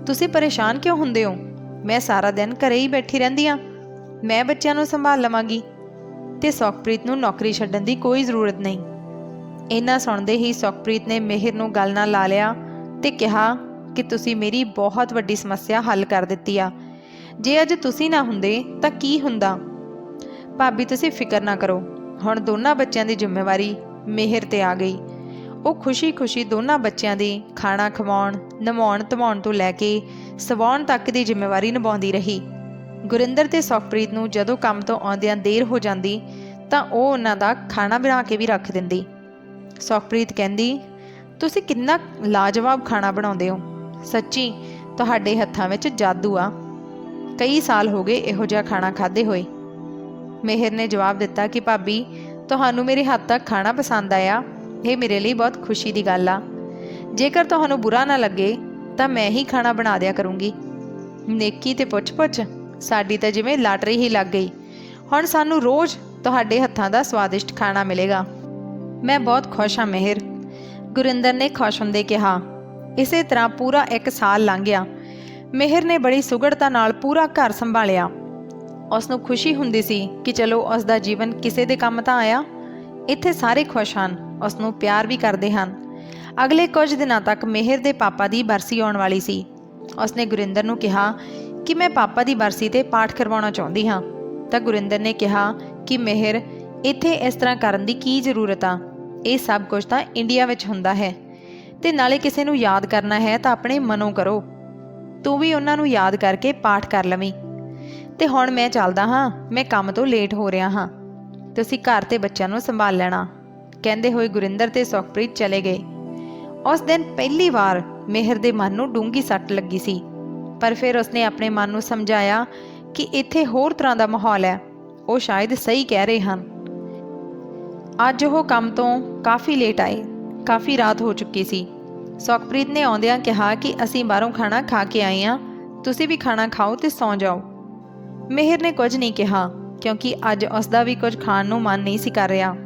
ਤੁਸੀਂ ਪਰੇਸ਼ਾਨ ਕਿਉਂ ਹੁੰਦੇ ਹੋ? ਮੈਂ ਸਾਰਾ ਦਿਨ ਘਰੇ ਹੀ ਬੈਠੀ ਰਹਿੰਦੀ ਹਾਂ, ਮੈਂ ਬੱਚਿਆਂ ਨੂੰ ਸੰਭਾਲ ਲਵਾਂਗੀ ਤੇ ਸੁਖਪ੍ਰੀਤ ਨੂੰ ਨੌਕਰੀ ਛੱਡਣ ਦੀ ਕੋਈ ਜ਼ਰੂਰਤ ਨਹੀਂ। ਇੰਨਾ ਸੁਣਦੇ ਹੀ ਸੁਖਪ੍ਰੀਤ ਨੇ ਮਿਹਰ ਨੂੰ ਗੱਲ ਨਾਲ ਲਾ ਲਿਆ ਤੇ ਕਿਹਾ ਕਿ ਤੁਸੀਂ ਮੇਰੀ ਬਹੁਤ ਵੱਡੀ ਸਮੱਸਿਆ ਹੱਲ ਕਰ ਦਿੱਤੀ ਆ। ਜੇ ਅੱਜ ਤੁਸੀਂ ਨਾ ਹੁੰਦੇ ਤਾਂ ਕੀ ਹੁੰਦਾ? ਭਾਬੀ, ਤੁਸੀਂ ਫਿਕਰ ਨਾ ਕਰੋ, ਹੁਣ ਦੋਨਾਂ ਬੱਚਿਆਂ ਦੀ ਜ਼ਿੰਮੇਵਾਰੀ ਮਿਹਰ ਤੇ ਆ ਗਈ। ਉਹ ਖੁਸ਼ੀ-ਖੁਸ਼ੀ ਦੋਨਾਂ ਬੱਚਿਆਂ ਦੀ ਖਾਣਾ ਖਵਾਉਣ, ਨਵਾਉਣ ਧਵਾਉਣ ਤੋਂ ਲੈ ਕੇ ਸਵਾਉਣ ਤੱਕ ਦੀ ਜ਼ਿੰਮੇਵਾਰੀ ਨਿਭਾਉਂਦੀ ਰਹੀ। ਗੁਰਿੰਦਰ ਤੇ ਸੁਖਪ੍ਰੀਤ ਨੂੰ ਜਦੋਂ ਕੰਮ ਤੋਂ ਆਉਂਦਿਆਂ ਦੇਰ ਹੋ ਜਾਂਦੀ ਤਾਂ ਉਹ ਉਹਨਾਂ ਦਾ ਖਾਣਾ ਬਣਾ ਕੇ ਵੀ ਰੱਖ ਦਿੰਦੀ। ਸੁਖਪ੍ਰੀਤ ਕਹਿੰਦੀ, ਤੁਸੀਂ ਕਿੰਨਾ ਲਾਜਵਾਬ ਖਾਣਾ ਬਣਾਉਂਦੇ ਹੋ, ਸੱਚੀ ਤੁਹਾਡੇ ਹੱਥਾਂ ਵਿੱਚ ਜਾਦੂ ਆ। ਕਈ ਸਾਲ ਹੋ ਗਏ ਇਹੋ ਜਿਹਾ ਖਾਣਾ ਖਾਧੇ ਹੋਏ। ਮਿਹਰ ਨੇ ਜਵਾਬ ਦਿੱਤਾ ਕਿ ਭਾਬੀ, ਤੁਹਾਨੂੰ ਮੇਰੇ ਹੱਥ ਤੱਕ ਖਾਣਾ ਪਸੰਦ ਆਇਆ, ਇਹ ਮੇਰੇ ਲਈ ਬਹੁਤ ਖੁਸ਼ੀ ਦੀ ਗੱਲ ਆ। ਜੇਕਰ ਤੁਹਾਨੂੰ ਬੁਰਾ ਨਾ ਲੱਗੇ ਤਾਂ ਮੈਂ ਹੀ ਖਾਣਾ ਬਣਾ ਦਿਆ ਕਰੂੰਗੀ। ਨੇਕੀ ਤੇ ਪੁੱਛ-ਪੁੱਛ, ਸਾਡੀ ਤਾਂ ਜਿਵੇਂ ਲਾਟਰੀ ਹੀ ਲੱਗ ਗਈ। ਹੁਣ ਸਾਨੂੰ ਰੋਜ਼ ਤੁਹਾਡੇ ਹੱਥਾਂ ਦਾ ਸਵਾਦਿਸ਼ਟ ਖਾਣਾ ਮਿਲੇਗਾ। ਮੈਂ ਬਹੁਤ ਖੁਸ਼ ਹਾਂ ਮਿਹਰ, ਗੁਰਿੰਦਰ ਨੇ ਖੁਸ਼ ਹੁੰਦੇ ਕਿਹਾ। ਇਸੇ ਤਰ੍ਹਾਂ ਪੂਰਾ 1 ਸਾਲ ਲੰਘ ਗਿਆ। ਮਿਹਰ ਨੇ ਬੜੀ ਸੁਘੜਤਾ ਨਾਲ ਪੂਰਾ ਘਰ ਸੰਭਾਲਿਆ। ਉਸ ਨੂੰ ਖੁਸ਼ੀ ਹੁੰਦੀ ਸੀ ਕਿ ਚਲੋ ਉਸ ਦਾ ਜੀਵਨ ਕਿਸੇ ਦੇ ਕੰਮ ਤਾਂ ਆਇਆ। ਇੱਥੇ ਸਾਰੇ ਖੁਸ਼ ਹਨ, ਉਸ ਨੂੰ ਪਿਆਰ ਵੀ ਕਰਦੇ ਹਨ। ਅਗਲੇ ਕੁਝ ਦਿਨਾਂ ਤੱਕ ਮਿਹਰ ਦੇ ਪਾਪਾ ਦੀ ਬਰਸੀ ਆਉਣ ਵਾਲੀ ਸੀ। ਉਸਨੇ ਗੁਰਿੰਦਰ ਨੂੰ ਕਿਹਾ ਕਿ ਮੈਂ ਪਾਪਾ ਦੀ ਬਰਸੀ ਤੇ ਪਾਠ ਕਰਵਾਉਣਾ ਚਾਹੁੰਦੀ ਹਾਂ। ਤਾਂ ਗੁਰਿੰਦਰ ਨੇ ਕਿਹਾ ਕਿ ਮਿਹਰ, ਇੱਥੇ ਇਸ ਤਰ੍ਹਾਂ ਕਰਨ ਦੀ ਕੀ ਜ਼ਰੂਰਤ ਆ? ਇਹ ਸਭ ਕੁਝ ਤਾਂ ਇੰਡੀਆ ਵਿੱਚ ਹੁੰਦਾ ਹੈ ਤੇ ਨਾਲੇ ਕਿਸੇ ਨੂੰ ਯਾਦ ਕਰਨਾ ਹੈ ਤਾਂ ਆਪਣੇ ਮਨੋਂ ਕਰੋ। ਤੂੰ ਵੀ ਉਹਨਾਂ ਨੂੰ ਯਾਦ ਕਰਕੇ ਪਾਠ ਕਰ ਲਵੀਂ। ਤੇ ਹੁਣ ਮੈਂ ਚੱਲਦਾ ਹਾਂ, ਮੈਂ ਕੰਮ ਤੋਂ ਲੇਟ ਹੋ ਰਿਹਾ ਹਾਂ। ਤੁਸੀਂ ਘਰ ਤੇ ਬੱਚਿਆਂ ਨੂੰ ਸੰਭਾਲ ਲੈਣਾ। ਕਹਿੰਦੇ ਹੋਏ ਗੁਰਿੰਦਰ ਤੇ ਸੁਖਪ੍ਰੀਤ ਚਲੇ ਗਏ। ਉਸ ਦਿਨ ਪਹਿਲੀ ਵਾਰ ਮਿਹਰ ਦੇ ਮਨ ਨੂੰ ਡੂੰਘੀ ਸੱਟ ਲੱਗੀ ਸੀ, ਪਰ ਫਿਰ ਉਸਨੇ ਆਪਣੇ ਮਨ ਨੂੰ ਸਮਝਾਇਆ ਕਿ ਇੱਥੇ ਹੋਰ ਤਰ੍ਹਾਂ ਦਾ ਮਾਹੌਲ ਹੈ, ਉਹ ਸ਼ਾਇਦ ਸਹੀ ਕਹਿ ਰਹੇ ਹਨ। ਅੱਜ ਉਹ ਕੰਮ ਤੋਂ ਕਾਫੀ ਲੇਟ ਆਏ। ਕਾਫੀ ਰਾਤ ਹੋ ਚੁੱਕੀ ਸੀ। ਸੁਖਪ੍ਰੀਤ ਨੇ ਆਉਂਦਿਆਂ ਕਿਹਾ ਕਿ ਅਸੀਂ ਬਾਹਰੋਂ ਖਾਣਾ ਖਾ ਕੇ ਆਏ ਹਾਂ, ਤੁਸੀਂ ਵੀ ਖਾਣਾ ਖਾਓ ਤੇ ਸੌਂ ਜਾਓ। ਮਿਹਰ ਨੇ ਕੁਝ ਨਹੀਂ ਕਿਹਾ ਕਿਉਂਕਿ ਅੱਜ ਉਸਦਾ ਵੀ ਕੁਝ ਖਾਣ ਨੂੰ ਮਨ ਨਹੀਂ ਸੀ ਕਰ ਰਿਹਾ।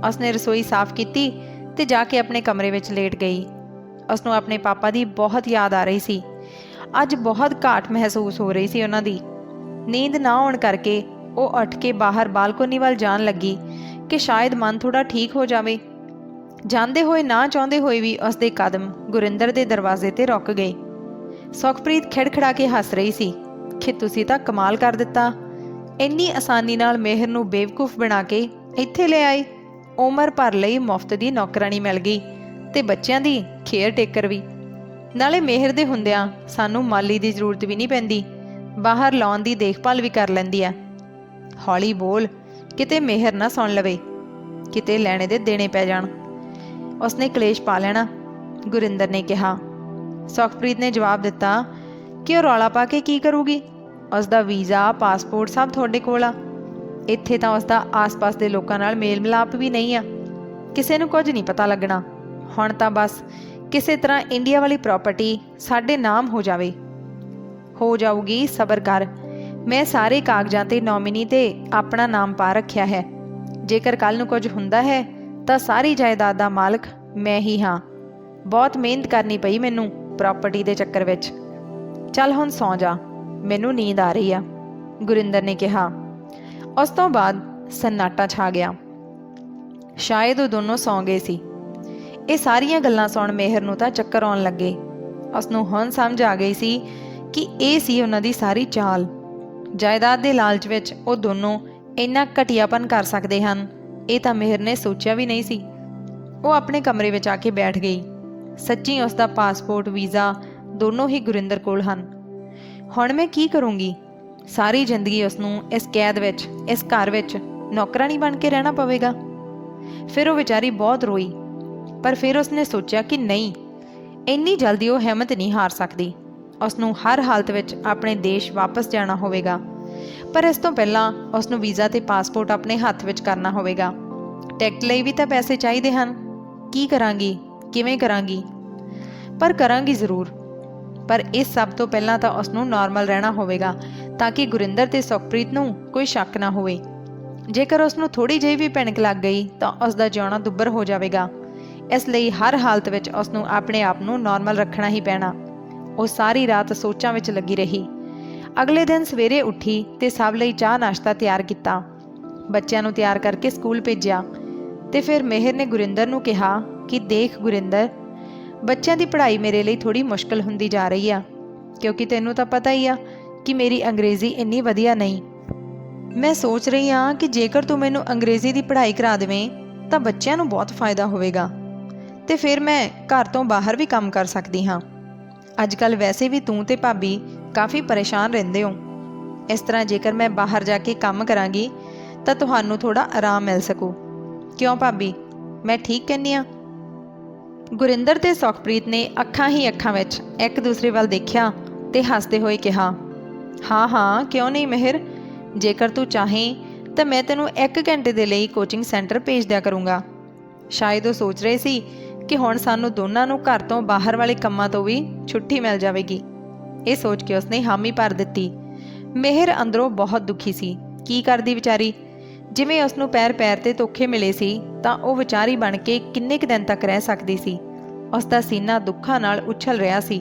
ਉਸਨੇ ਰਸੋਈ ਸਾਫ਼ ਕੀਤੀ ਤੇ ਜਾ ਕੇ ਆਪਣੇ ਕਮਰੇ ਵਿੱਚ ਲੇਟ ਗਈ। ਉਸਨੂੰ ਆਪਣੇ ਪਾਪਾ ਦੀ ਬਹੁਤ ਯਾਦ ਆ ਰਹੀ ਸੀ। ਅੱਜ ਬਹੁਤ ਘਾਟ ਮਹਿਸੂਸ ਹੋ ਰਹੀ ਸੀ ਉਹਨਾਂ ਦੀ। ਨੀਂਦ ਨਾ ਆਉਣ ਕਰਕੇ ਉਹ ਉੱਠ ਕੇ ਬਾਹਰ ਬਾਲਕੋਨੀ ਵੱਲ ਜਾਣ ਲੱਗੀ ਕਿ ਸ਼ਾਇਦ ਮਨ ਥੋੜਾ ਠੀਕ ਹੋ ਜਾਵੇ। ਜਾਂਦੇ ਹੋਏ ਨਾ ਚਾਹੁੰਦੇ ਹੋਏ ਵੀ ਉਸਦੇ ਕਦਮ ਗੁਰਿੰਦਰ ਦੇ ਦਰਵਾਜ਼ੇ ਤੇ ਰੁਕ ਗਏ। ਸੁਖਪ੍ਰੀਤ ਖਿੜਖਿੜਾ ਕੇ ਹੱਸ ਰਹੀ ਸੀ ਕਿ ਤੁਸੀਂ ਤਾਂ ਕਮਾਲ ਕਰ ਦਿੱਤਾ, ਇੰਨੀ ਆਸਾਨੀ ਨਾਲ ਮਿਹਰ ਨੂੰ ਬੇਵਕੂਫ ਬਣਾ ਕੇ ਇੱਥੇ ਲੈ ਆਏ। ਉਮਰ ਭਰ ਲਈ ਮੁਫਤ ਦੀ ਨੌਕਰਾਨੀ ਮਿਲ ਗਈ ਤੇ ਬੱਚਿਆਂ ਦੀ ਕੇਅਰ ਟੇਕਰ ਵੀ। ਨਾਲੇ ਮਿਹਰ ਦੇ ਹੁੰਦਿਆਂ ਸਾਨੂੰ ਮਾਲੀ ਦੀ ਜ਼ਰੂਰਤ ਵੀ ਨਹੀਂ ਪੈਂਦੀ, ਬਾਹਰ ਲਾਉਣ ਦੀ ਦੇਖਭਾਲ ਵੀ ਕਰ ਲੈਂਦੀ ਆ। ਹੌਲੀ ਬੋਲ, ਕਿਤੇ ਮਿਹਰ ਨਾ ਸੁਣ ਲਵੇ, ਕਿਤੇ ਲੈਣੇ ਦੇ ਦੇਣੇ ਪੈ ਜਾਣ। ਉਸਨੇ ਕਲੇਸ਼ ਪਾ ਲੈਣਾ, ਗੁਰਿੰਦਰ ਨੇ ਕਿਹਾ। ਸੁਖਪ੍ਰੀਤ ਨੇ ਜਵਾਬ ਦਿੱਤਾ ਕਿ ਉਹ ਰੌਲਾ ਪਾ ਕੇ ਕੀ ਕਰੂਗੀ? ਉਸਦਾ ਵੀਜ਼ਾ, ਪਾਸਪੋਰਟ ਸਭ ਤੁਹਾਡੇ ਕੋਲ ਆ। ਇੱਥੇ ਤਾਂ ਉਸਦਾ ਆਸ-ਪਾਸ ਦੇ ਲੋਕਾਂ ਨਾਲ ਮੇਲ ਮਿਲਾਪ ਵੀ ਨਹੀਂ ਆ। ਕਿਸੇ ਨੂੰ ਕੁਝ ਨਹੀਂ ਪਤਾ ਲੱਗਣਾ। ਹੁਣ ਤਾਂ ਬਸ ਕਿਸੇ ਤਰ੍ਹਾਂ ਇੰਡੀਆ ਵਾਲੀ ਪ੍ਰਾਪਰਟੀ ਸਾਡੇ ਨਾਮ ਹੋ ਜਾਵੇ। ਹੋ ਜਾਊਗੀ, ਸਬਰ ਕਰ। ਮੈਂ ਸਾਰੇ ਕਾਗਜ਼ਾਂ ਤੇ ਨੋਮਿਨੀ ਤੇ ਆਪਣਾ ਨਾਮ ਪਾ ਰੱਖਿਆ ਹੈ। ਜੇਕਰ ਕੱਲ ਨੂੰ ਕੁਝ ਹੁੰਦਾ ਹੈ ਤਾਂ ਸਾਰੀ ਜਾਇਦਾਦ ਦਾ ਮਾਲਕ ਮੈਂ ਹੀ ਹਾਂ। ਬਹੁਤ ਮਿਹਨਤ ਕਰਨੀ ਪਈ ਮੈਨੂੰ ਪ੍ਰਾਪਰਟੀ ਦੇ ਚੱਕਰ ਵਿੱਚ। ਚੱਲ ਹੁਣ ਸੌਂ ਜਾ, ਮੈਨੂੰ ਨੀਂਦ ਆ ਰਹੀ ਆ, ਗੁਰਿੰਦਰ ਨੇ ਕਿਹਾ। ਉਸ ਤੋਂ ਬਾਅਦ ਸन्नाटा ਛਾ ਗਿਆ। ਸ਼ਾਇਦ ਉਹ ਦੋਨੋਂ ਸੌਂ ਗਏ ਸੀ। ਇਹ ਸਾਰੀਆਂ ਗੱਲਾਂ ਸੁਣ ਮੇਹਰ ਨੂੰ ਤਾਂ ਚੱਕਰ ਆਉਣ ਲੱਗੇ। ਉਸਨੂੰ ਹੁਣ ਸਮਝ ਆ ਗਈ ਸੀ ਕਿ ਇਹ ਸੀ ਉਹਨਾਂ ਦੀ ਸਾਰੀ ਚਾਲ। ਜਾਇਦਾਦ ਦੇ ਲਾਲਚ ਵਿੱਚ ਉਹ ਦੋਨੋਂ ਇੰਨਾ ਘਟੀਆਪਨ ਕਰ ਸਕਦੇ ਹਨ, ਇਹ ਤਾਂ ਮੇਹਰ ਨੇ ਸੋਚਿਆ ਵੀ ਨਹੀਂ ਸੀ। ਉਹ ਆਪਣੇ ਕਮਰੇ ਵਿੱਚ ਆ ਕੇ ਬੈਠ ਗਈ। ਸੱਚੀ ਉਸ ਦਾ ਪਾਸਪੋਰਟ, ਵੀਜ਼ਾ ਦੋਨੋਂ ਹੀ ਗੁਰਿੰਦਰ ਕੋਲ ਹਨ। ਹੁਣ ਮੈਂ ਕੀ ਕਰੂੰਗੀ? ਸਾਰੀ ਜ਼ਿੰਦਗੀ ਉਸਨੂੰ ਇਸ ਕੈਦ ਵਿੱਚ, ਇਸ ਘਰ ਵਿੱਚ ਨੌਕਰਾਨੀ ਬਣ ਕੇ ਰਹਿਣਾ ਪਵੇਗਾ। ਫਿਰ ਉਹ ਵਿਚਾਰੀ ਬਹੁਤ ਰੋਈ, ਪਰ ਫਿਰ ਉਸਨੇ ਸੋਚਿਆ ਕਿ ਨਹੀਂ, ਇੰਨੀ ਜਲਦੀ ਉਹ ਹਿੰਮਤ ਨਹੀਂ ਹਾਰ ਸਕਦੀ। ਉਸਨੂੰ ਹਰ ਹਾਲਤ ਵਿੱਚ ਆਪਣੇ ਦੇਸ਼ ਵਾਪਸ ਜਾਣਾ ਹੋਵੇਗਾ, ਪਰ ਇਸ ਤੋਂ ਪਹਿਲਾਂ ਉਸਨੂੰ ਵੀਜ਼ਾ ਤੇ ਪਾਸਪੋਰਟ ਆਪਣੇ ਹੱਥ ਵਿੱਚ ਕਰਨਾ ਹੋਵੇਗਾ। ਟਿਕਟ ਲਈ ਵੀ ਤਾਂ ਪੈਸੇ ਚਾਹੀਦੇ ਹਨ। ਕੀ ਕਰਾਂਗੀ, ਕਿਵੇਂ ਕਰਾਂਗੀ? ਪਰ ਕਰਾਂਗੀ ਜ਼ਰੂਰ। ਪਰ ਇਸ ਸਭ ਤੋਂ ਪਹਿਲਾਂ ਤਾਂ ਉਸਨੂੰ ਨਾਰਮਲ ਰਹਿਣਾ ਹੋਵੇਗਾ, ਤਾਂ ਕਿ ਗੁਰਿੰਦਰ ਤੇ ਸੁਖਪ੍ਰੀਤ ਨੂੰ ਕੋਈ ਸ਼ੱਕ ਨਾ ਹੋਵੇ। ਜੇਕਰ ਉਸਨੂੰ ਥੋੜੀ ਜਿਹੀ ਵੀ ਭਿਣਕ ਲੱਗ ਗਈ ਤਾਂ ਉਸਦਾ ਜਿਉਣਾ ਦੁੱਭਰ ਹੋ ਜਾਵੇਗਾ। ਇਸ ਲਈ ਹਰ ਹਾਲਤ ਵਿੱਚ ਉਸਨੂੰ ਆਪਣੇ ਆਪ ਨੂੰ ਨਾਰਮਲ ਰੱਖਣਾ ਹੀ ਪੈਣਾ। ਉਹ ਸਾਰੀ ਰਾਤ ਸੋਚਾਂ ਵਿੱਚ ਲੱਗੀ ਰਹੀ। ਅਗਲੇ ਦਿਨ ਸਵੇਰੇ ਉੱਠੀ ਤੇ ਸਭ ਲਈ ਚਾਹ ਨਾਸ਼ਤਾ ਤਿਆਰ ਕੀਤਾ। ਬੱਚਿਆਂ ਨੂੰ ਤਿਆਰ ਕਰਕੇ ਸਕੂਲ ਭੇਜਿਆ ਤੇ ਫਿਰ ਮੇਹਰ ਨੇ ਗੁਰਿੰਦਰ ਨੂੰ ਕਿਹਾ ਕਿ ਦੇਖ ਗੁਰਿੰਦਰ, ਬੱਚਿਆਂ ਦੀ ਪੜ੍ਹਾਈ ਮੇਰੇ ਲਈ ਥੋੜੀ ਮੁਸ਼ਕਲ ਹੁੰਦੀ ਜਾ ਰਹੀ ਆ, ਕਿਉਂਕਿ ਤੈਨੂੰ ਤਾਂ ਪਤਾ ਹੀ ਆ ਕਿ ਮੇਰੀ ਅੰਗਰੇਜ਼ੀ ਇੰਨੀ ਵਧੀਆ ਨਹੀਂ। ਮੈਂ ਸੋਚ ਰਹੀ ਹਾਂ ਕਿ ਜੇਕਰ ਤੂੰ ਮੈਨੂੰ ਅੰਗਰੇਜ਼ੀ ਦੀ ਪੜ੍ਹਾਈ ਕਰਾ ਦੇਵੇਂ ਤਾਂ ਬੱਚਿਆਂ ਨੂੰ ਬਹੁਤ ਫਾਇਦਾ ਹੋਵੇਗਾ ਤੇ ਫਿਰ ਮੈਂ ਘਰ ਤੋਂ ਬਾਹਰ ਵੀ ਕੰਮ ਕਰ ਸਕਦੀ ਹਾਂ। ਅੱਜ ਕੱਲ੍ਹ ਵੈਸੇ ਵੀ ਤੂੰ ਤੇ ਭਾਬੀ ਕਾਫੀ ਪਰੇਸ਼ਾਨ ਰਹਿੰਦੇ ਹੋ। ਇਸ ਤਰ੍ਹਾਂ ਜੇਕਰ ਮੈਂ ਬਾਹਰ ਜਾ ਕੇ ਕੰਮ ਕਰਾਂਗੀ ਤਾਂ ਤੁਹਾਨੂੰ ਥੋੜਾ ਆਰਾਮ ਮਿਲ ਸਕੂ। ਕਿਉਂ ਭਾਬੀ, ਮੈਂ ਠੀਕ ਕਹਿੰਦੀ ਹਾਂ? ਗੁਰਿੰਦਰ ਤੇ ਸੁਖਪ੍ਰੀਤ ਨੇ ਅੱਖਾਂ ਹੀ ਅੱਖਾਂ ਵਿੱਚ ਇੱਕ ਦੂਸਰੇ ਵੱਲ ਦੇਖਿਆ ਤੇ ਹੱਸਦੇ ਹੋਏ ਕਿਹਾ, ਹਾਂ ਹਾਂ, ਕਿਉਂ ਨਹੀਂ ਮੇਹਰ। ਜੇਕਰ ਤੂੰ ਚਾਹੇਂ ਤਾਂ ਮੈਂ ਤੈਨੂੰ 1 ਘੰਟੇ ਦੇ ਲਈ ਕੋਚਿੰਗ ਸੈਂਟਰ ਭੇਜ ਦਿਆ ਕਰੂੰਗਾ। ਸ਼ਾਇਦ ਉਹ ਸੋਚ ਰਹੇ ਸੀ ਕਿ ਹੁਣ ਸਾਨੂੰ ਦੋਨਾਂ ਨੂੰ ਘਰ ਤੋਂ ਬਾਹਰ ਵਾਲੇ ਕੰਮਾਂ ਤੋਂ ਵੀ ਛੁੱਟੀ ਮਿਲ ਜਾਵੇਗੀ। ਇਹ ਸੋਚ ਕੇ ਉਸਨੇ ਹਾਮੀ ਭਰ ਦਿੱਤੀ। ਮੇਹਰ ਅੰਦਰੋਂ ਬਹੁਤ ਦੁਖੀ ਸੀ। ਕੀ ਕਰਦੀ ਵਿਚਾਰੀ? ਜਿਵੇਂ ਉਸਨੂੰ ਪੈਰ ਪੈਰ ਤੇ ਧੋਖੇ ਮਿਲੇ ਸੀ ਤਾਂ ਉਹ ਵਿਚਾਰੀ ਬਣ ਕੇ ਕਿੰਨੇ ਕੁ ਦਿਨ ਤੱਕ ਰਹਿ ਸਕਦੀ ਸੀ। ਉਸਦਾ ਸੀਨਾ ਦੁੱਖਾਂ ਨਾਲ ਉਛਲ ਰਿਹਾ ਸੀ,